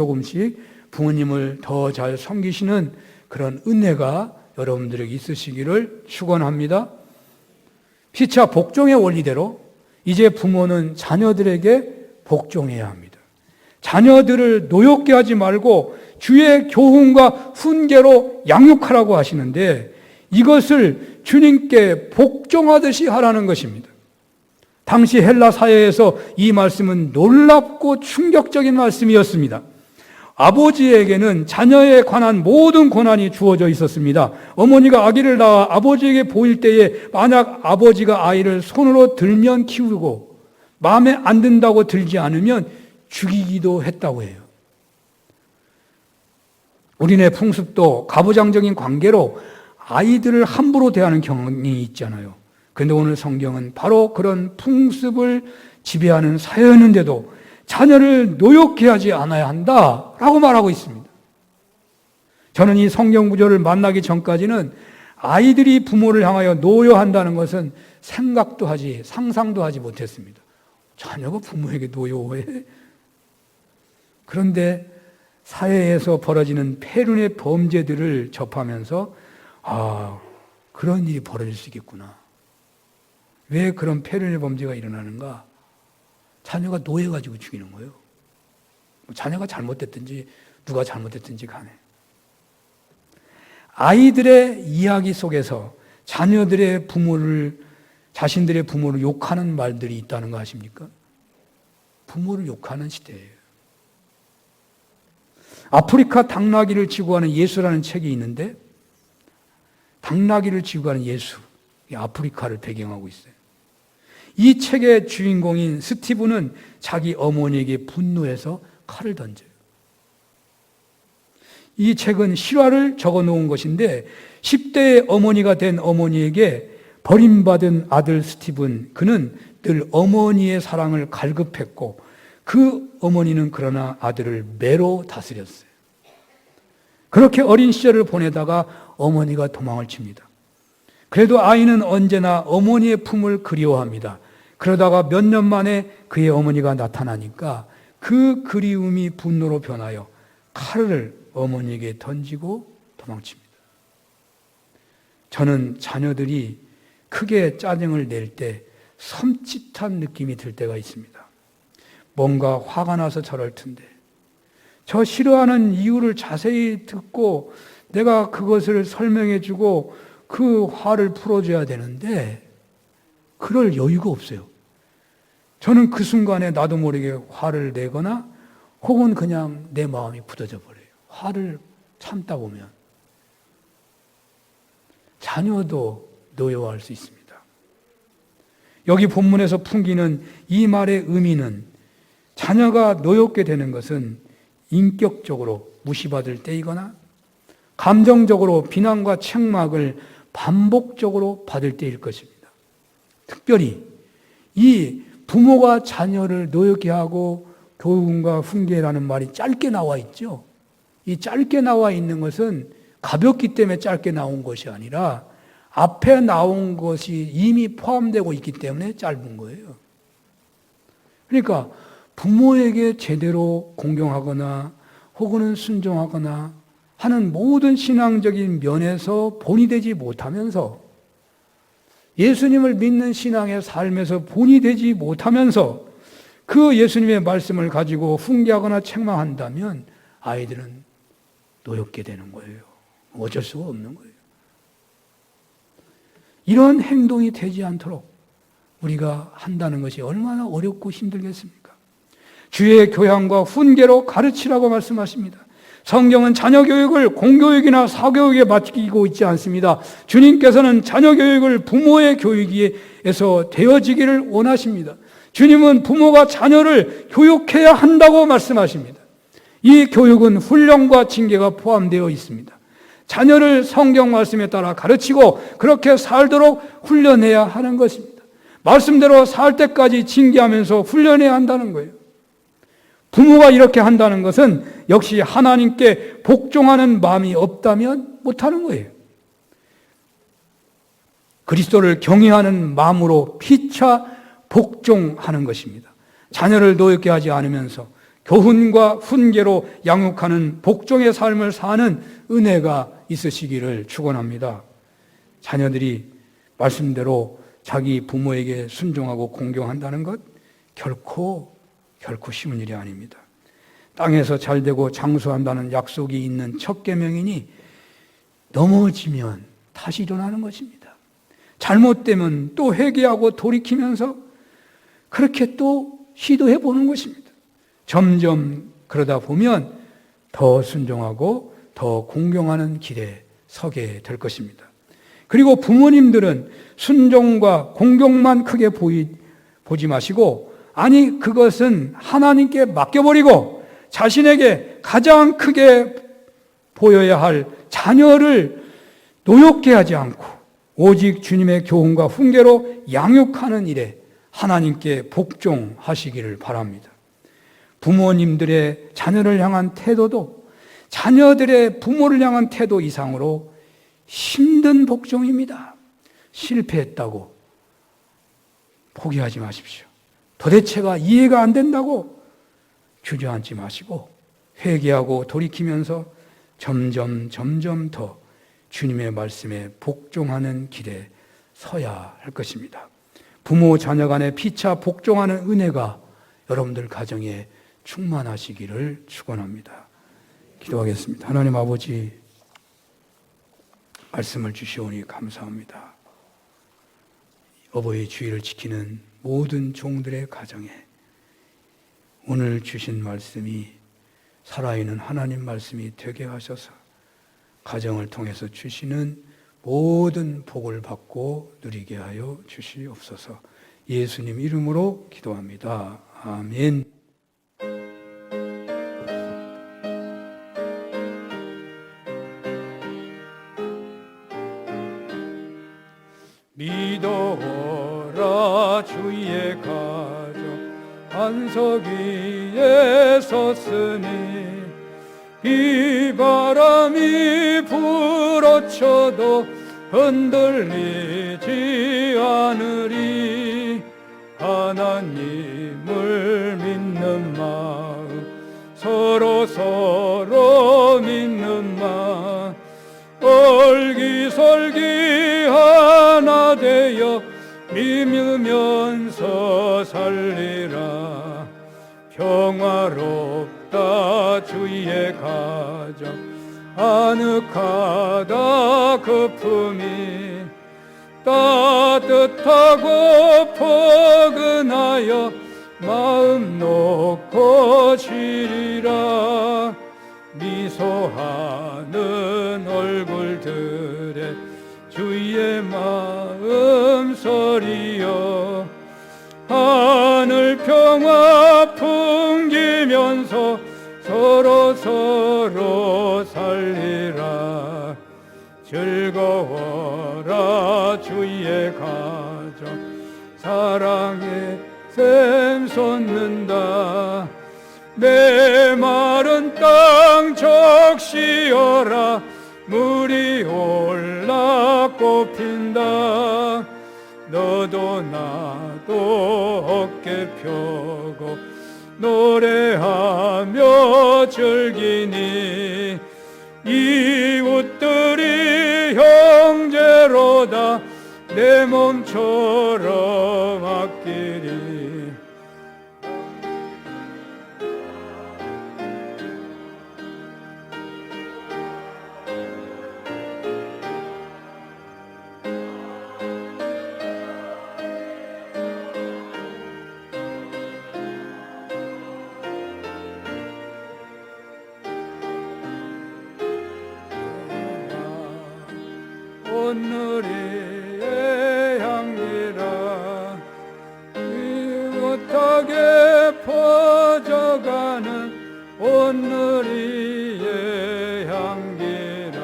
부모님을 더 잘 섬기시는 그런 은혜가 여러분들에게 있으시기를 축원합니다. 피차 복종의 원리대로 이제 부모는 자녀들에게 복종해야 합니다. 자녀들을 노엽게 하지 말고 주의 교훈과 훈계로 양육하라고 하시는데 이것을 주님께 복종하듯이 하라는 것입니다. 당시 헬라 사회에서 이 말씀은 놀랍고 충격적인 말씀이었습니다. 아버지에게는 자녀에 관한 모든 권한이 주어져 있었습니다. 어머니가 아기를 낳아 아버지에게 보일 때에 만약 아버지가 아이를 손으로 들면 키우고 마음에 안 든다고 들지 않으면 죽이기도 했다고 해요. 우리네 풍습도 가부장적인 관계로 아이들을 함부로 대하는 경향이 있잖아요. 그런데 오늘 성경은 바로 그런 풍습을 지배하는 사회였는데도 자녀를 노엽게 하지 않아야 한다라고 말하고 있습니다. 저는 이 성경 구절을 만나기 전까지는 아이들이 부모를 향하여 노여한다는 것은 생각도 하지 상상도 하지 못했습니다. 자녀가 부모에게 노여해? 그런데 사회에서 벌어지는 폐륜의 범죄들을 접하면서 그런 일이 벌어질 수 있겠구나. 왜 그런 폐륜의 범죄가 일어나는가? 자녀가 노여가지고 죽이는 거예요. 자녀가 잘못됐든지 누가 잘못됐든지 간에. 아이들의 이야기 속에서 자녀들의 자신들의 부모를 욕하는 말들이 있다는 거 아십니까? 부모를 욕하는 시대예요. 아프리카 당나귀를 지고 가는 예수라는 책이 있는데 당나귀를 지고 가는 예수, 아프리카를 배경하고 있어요. 이 책의 주인공인 스티브는 자기 어머니에게 분노해서 칼을 던져요. 이 책은 실화를 적어놓은 것인데 10대의 어머니가 된 어머니에게 버림받은 아들 스티븐, 그는 늘 어머니의 사랑을 갈급했고 그 어머니는 그러나 아들을 매로 다스렸어요. 그렇게 어린 시절을 보내다가 어머니가 도망을 칩니다. 그래도 아이는 언제나 어머니의 품을 그리워합니다. 그러다가 몇 년 만에 그의 어머니가 나타나니까 그 그리움이 분노로 변하여 칼을 어머니에게 던지고 도망칩니다. 저는 자녀들이 크게 짜증을 낼 때 섬찟한 느낌이 들 때가 있습니다. 뭔가 화가 나서 저럴 텐데 저 싫어하는 이유를 자세히 듣고 내가 그것을 설명해 주고 그 화를 풀어줘야 되는데 그럴 여유가 없어요. 저는 그 순간에 나도 모르게 화를 내거나 혹은 그냥 내 마음이 굳어져 버려요. 화를 참다 보면 자녀도 노여워할 수 있습니다. 여기 본문에서 풍기는 이 말의 의미는 자녀가 노엽게 되는 것은 인격적으로 무시받을 때이거나 감정적으로 비난과 책망을 반복적으로 받을 때일 것입니다. 특별히 이 부모가 자녀를 노엽게 하고 교훈과 훈계라는 말이 짧게 나와 있죠. 이 짧게 나와 있는 것은 가볍기 때문에 짧게 나온 것이 아니라 앞에 나온 것이 이미 포함되고 있기 때문에 짧은 거예요. 그러니까 부모에게 제대로 공경하거나 혹은 순종하거나 하는 모든 신앙적인 면에서 본이 되지 못하면서 예수님을 믿는 신앙의 삶에서 본이 되지 못하면서 그 예수님의 말씀을 가지고 훈계하거나 책망한다면 아이들은 노엽게 되는 거예요. 어쩔 수가 없는 거예요. 이런 행동이 되지 않도록 우리가 한다는 것이 얼마나 어렵고 힘들겠습니까? 주의 교양과 훈계로 가르치라고 말씀하십니다. 성경은 자녀 교육을 공교육이나 사교육에 맡기고 있지 않습니다. 주님께서는 자녀 교육을 부모의 교육에서 되어지기를 원하십니다. 주님은 부모가 자녀를 교육해야 한다고 말씀하십니다. 이 교육은 훈련과 징계가 포함되어 있습니다. 자녀를 성경 말씀에 따라 가르치고 그렇게 살도록 훈련해야 하는 것입니다. 말씀대로 살 때까지 징계하면서 훈련해야 한다는 거예요. 부모가 이렇게 한다는 것은 역시 하나님께 복종하는 마음이 없다면 못하는 거예요. 그리스도를 경외하는 마음으로 피차 복종하는 것입니다. 자녀를 노엽게 하지 않으면서 교훈과 훈계로 양육하는 복종의 삶을 사는 은혜가 있으시기를 축원합니다. 자녀들이 말씀대로 자기 부모에게 순종하고 공경한다는 것 결코 쉬운 일이 아닙니다. 땅에서 잘되고 장수한다는 약속이 있는 첫 계명이니 넘어지면 다시 일어나는 것입니다. 잘못되면 또 회개하고 돌이키면서 그렇게 또 시도해 보는 것입니다. 점점 그러다 보면 더 순종하고 더 공경하는 길에 서게 될 것입니다. 그리고 부모님들은 순종과 공경만 크게 보지 마시고, 아니 그것은 하나님께 맡겨버리고 자신에게 가장 크게 보여야 할 자녀를 노엽게 하지 않고 오직 주님의 교훈과 훈계로 양육하는 일에 하나님께 복종하시기를 바랍니다. 부모님들의 자녀를 향한 태도도 자녀들의 부모를 향한 태도 이상으로 힘든 복종입니다. 실패했다고 포기하지 마십시오. 도대체가 이해가 안 된다고 주저앉지 마시고 회개하고 돌이키면서 점점 더 주님의 말씀에 복종하는 길에 서야 할 것입니다. 부모 자녀 간의 피차 복종하는 은혜가 여러분들 가정에 충만하시기를 축원합니다. 기도하겠습니다. 하나님 아버지, 말씀을 주시오니 감사합니다. 어버이 주일을 지키는 모든 종들의 가정에 오늘 주신 말씀이 살아있는 하나님 말씀이 되게 하셔서 가정을 통해서 주시는 모든 복을 받고 누리게 하여 주시옵소서. 예수님 이름으로 기도합니다. 아멘. 믿어라 주의 가정 반석 위에 섰으니 비바람이 불어쳐도 흔들리지 않으리. 하나님을 믿는 마음 서로 믿는 마음 얼기설기 하나 되어 믿으면서 살리라. 평화롭다 주의 가정 아늑하다 그 품이 따뜻하고 포근하여 마음 놓고 쉬리라. 미소하는 얼굴들에 주의 마음 소리여 하늘 평화 풍기면서 서로 살리라. 즐거워라 주의 가정 사랑의 샘 솟는다. 메마른 땅 적시어라. 물이 올라 꽃핀다. 너도 나도 어깨 펴고 노래하며 즐기니 이웃들이 형제로다 내 몸처럼 아끼리. 온누리의 향기라 이곳하게 퍼져가는 온누리의 향기라.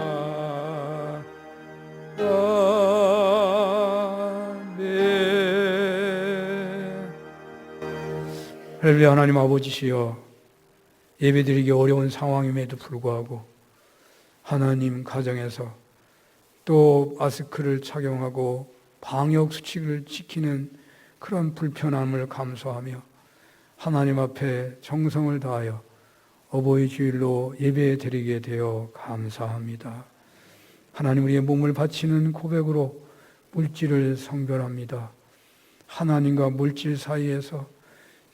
아멘. 할렐루야. 하나님 아버지시여, 예배드리기 어려운 상황임에도 불구하고 하나님 가정에서 또 마스크를 착용하고 방역 수칙을 지키는 그런 불편함을 감수하며 하나님 앞에 정성을 다하여 어버이 주일로 예배 드리게 되어 감사합니다. 하나님, 우리의 몸을 바치는 고백으로 물질을 성별합니다. 하나님과 물질 사이에서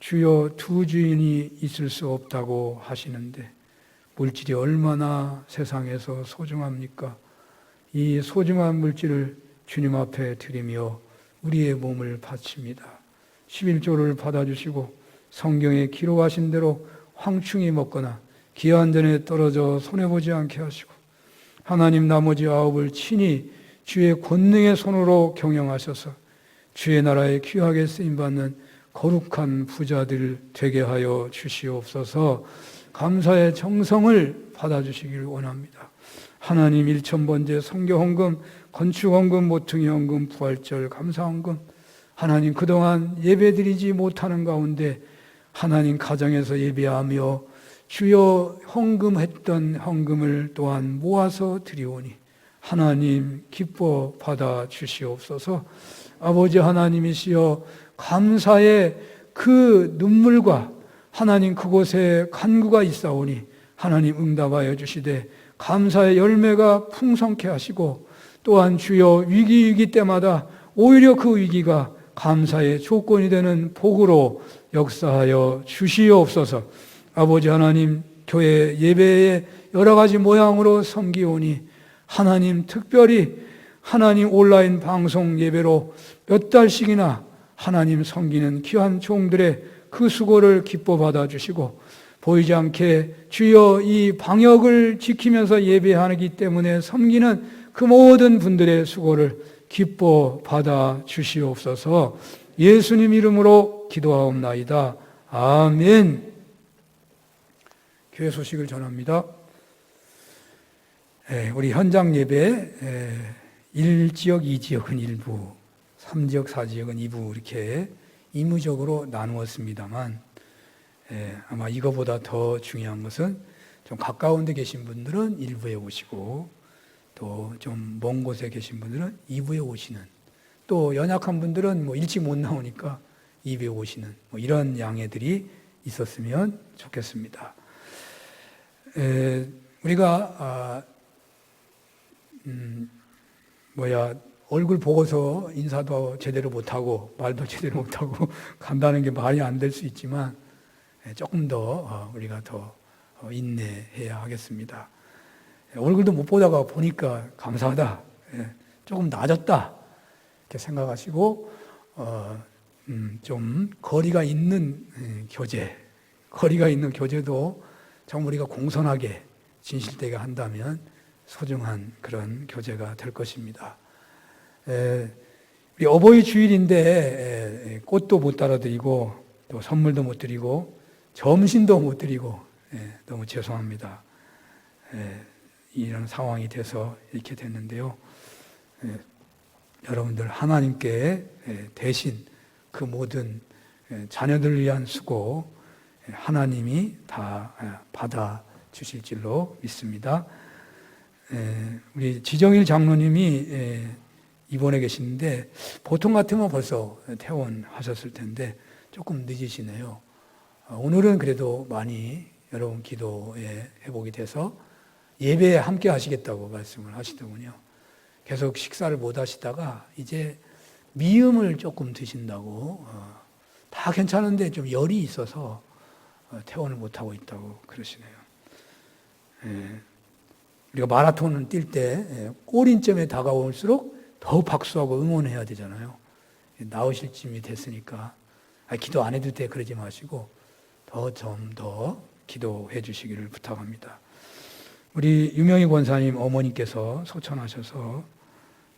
주여 두 주인이 있을 수 없다고 하시는데 물질이 얼마나 세상에서 소중합니까? 이 소중한 물질을 주님 앞에 드리며 우리의 몸을 바칩니다. 11조를 받아주시고 성경에 기록하신 대로 황충이 먹거나 기한 전에 떨어져 손해보지 않게 하시고 하나님 나머지 9을 친히 주의 권능의 손으로 경영하셔서 주의 나라에 귀하게 쓰임받는 거룩한 부자들 되게 하여 주시옵소서. 감사의 정성을 받아주시기를 원합니다. 하나님 일천번제 선교헌금, 건축헌금, 모퉁이헌금, 부활절 감사헌금, 하나님 그동안 예배드리지 못하는 가운데 하나님 가정에서 예배하며 주여 헌금했던 헌금을 또한 모아서 드리오니 하나님 기뻐 받아 주시옵소서. 아버지 하나님이시여 감사의 그 눈물과 하나님 그곳에 간구가 있사오니 하나님 응답하여 주시되 감사의 열매가 풍성케 하시고 또한 주여 위기 때마다 오히려 그 위기가 감사의 조건이 되는 복으로 역사하여 주시옵소서. 아버지 하나님 교회 예배의 여러 가지 모양으로 섬기오니 하나님 특별히 하나님 온라인 방송 예배로 몇 달씩이나 하나님 섬기는 귀한 종들의 그 수고를 기뻐 받아주시고 보이지 않게 주여 이 방역을 지키면서 예배하기 때문에 섬기는 그 모든 분들의 수고를 기뻐 받아 주시옵소서. 예수님 이름으로 기도하옵나이다. 아멘. 교회 소식을 전합니다. 우리 현장 예배 1지역, 2지역은 일부, 3지역, 4지역은 2부 이렇게 임무적으로 나누었습니다만 아마 이거보다 더 중요한 것은 좀 가까운 데 계신 분들은 1부에 오시고 또 좀 먼 곳에 계신 분들은 2부에 오시는, 또 연약한 분들은 뭐 일찍 못 나오니까 2부에 오시는 뭐 이런 양해들이 있었으면 좋겠습니다. 우리가 얼굴 보고서 인사도 제대로 못하고 말도 제대로 못하고 간다는 게 말이 안 될 수 있지만 조금 더 우리가 더 인내해야 하겠습니다. 얼굴도 못 보다가 보니까 감사하다, 조금 나아졌다 이렇게 생각하시고 좀 거리가 있는 교제도 정말 우리가 공손하게 진실되게 한다면 소중한 그런 교제가 될 것입니다. 우리 어버이 주일인데 꽃도 못 따라드리고 또 선물도 못 드리고 점심도 못 드리고 너무 죄송합니다. 이런 상황이 돼서 이렇게 됐는데요. 여러분들 하나님께 대신 그 모든 자녀들을 위한 수고 하나님이 다 받아 주실 줄로 믿습니다. 우리 지정일 장로님이 입원해 계시는데 보통 같으면 벌써 퇴원하셨을 텐데 조금 늦으시네요. 오늘은 그래도 많이 여러분 기도에 회복이 돼서 예배에 함께 하시겠다고 말씀을 하시더군요. 계속 식사를 못 하시다가 이제 미음을 조금 드신다고, 다 괜찮은데 좀 열이 있어서 퇴원을 못 하고 있다고 그러시네요. 우리가 마라톤을 뛸 때 골인점에 다가올수록 더 박수하고 응원해야 되잖아요. 나오실 쯤이 됐으니까 기도 안 해도 돼 그러지 마시고 좀 더 기도해 주시기를 부탁합니다. 우리 유명희 권사님 어머니께서 소천하셔서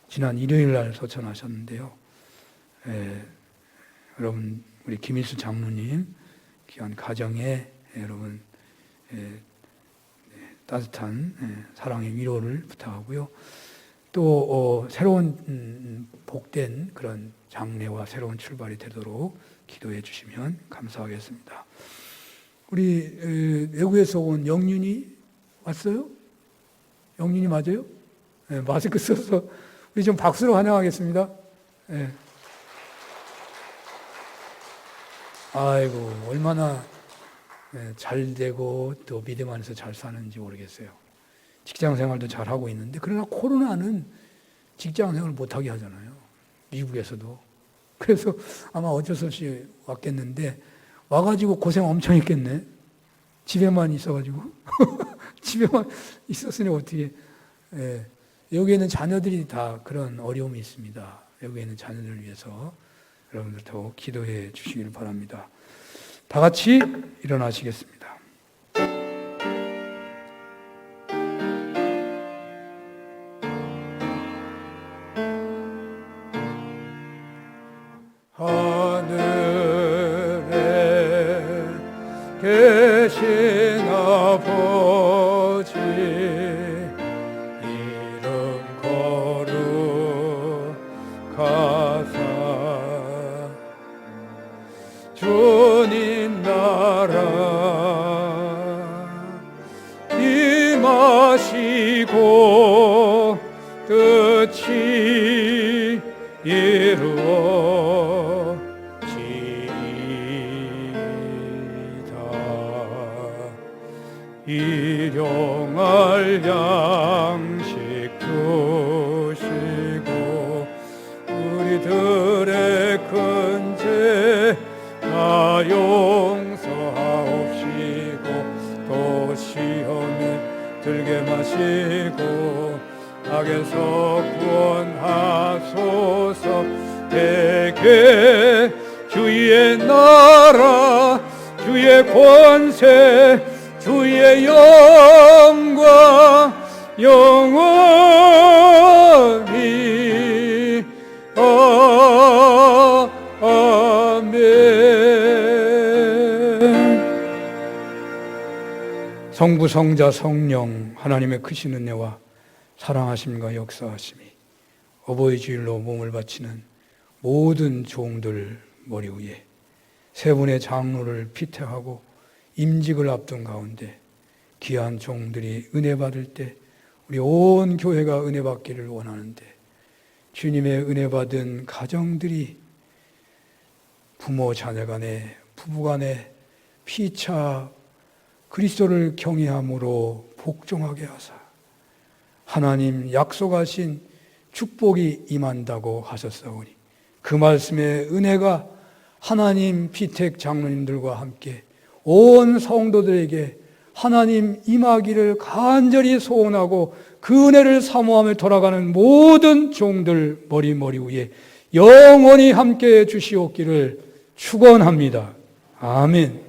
지난 일요일 날 소천하셨는데요. 여러분 우리 김일수 장로님 귀한 가정에 여러분 따뜻한 사랑의 위로를 부탁하고요. 또 새로운 복된 그런 장래와 새로운 출발이 되도록 기도해 주시면 감사하겠습니다. 우리 외국에서 온 영윤이 왔어요? 영윤이 맞아요? 네, 마스크 써서 우리 좀 박수로 환영하겠습니다. 네. 아이고 얼마나 잘 되고 또 믿음 안에서 잘 사는지 모르겠어요. 직장 생활도 잘 하고 있는데 그러나 코로나는 직장 생활을 못하게 하잖아요. 미국에서도. 그래서 아마 어쩔 수 없이 왔겠는데 와가지고 고생 엄청 했겠네. 집에만 있어가지고. 집에만 있었으니 어떻게. 예. 여기에는 자녀들이 다 그런 어려움이 있습니다. 여기에는 자녀들을 위해서 여러분들 더욱 기도해 주시길 바랍니다. 다 같이 일어나시겠습니다. 하늘에 계신 아버지 이름 거룩하사 주님 나라 임하시고 뜻이 이루어지이다. 일용할 양식 주시고 우리들의 큰 죄 다 용서하옵시고 또 시험에 들게 마시고 악에서 구원하소서. 대개 주의 나라 주의 권세 주의 영광 영원히 아멘. 성부 성자 성령 하나님의 크신 은혜와 사랑하심과 역사하심이 어버이 주일로 몸을 바치는 모든 종들 머리 위에 세 분의 장로를 피태하고 임직을 앞둔 가운데 귀한 종들이 은혜 받을 때 우리 온 교회가 은혜 받기를 원하는데 주님의 은혜 받은 가정들이 부모 자녀 간에 부부 간에 피차 그리스도를 경외함으로 복종하게 하사 하나님 약속하신 축복이 임한다고 하셨사오니 그 말씀의 은혜가 하나님 피택 장로님들과 함께 온 성도들에게 하나님 임하기를 간절히 소원하고 그 은혜를 사모하며 돌아가는 모든 종들 머리 위에 영원히 함께 주시옵기를 축원합니다. 아멘.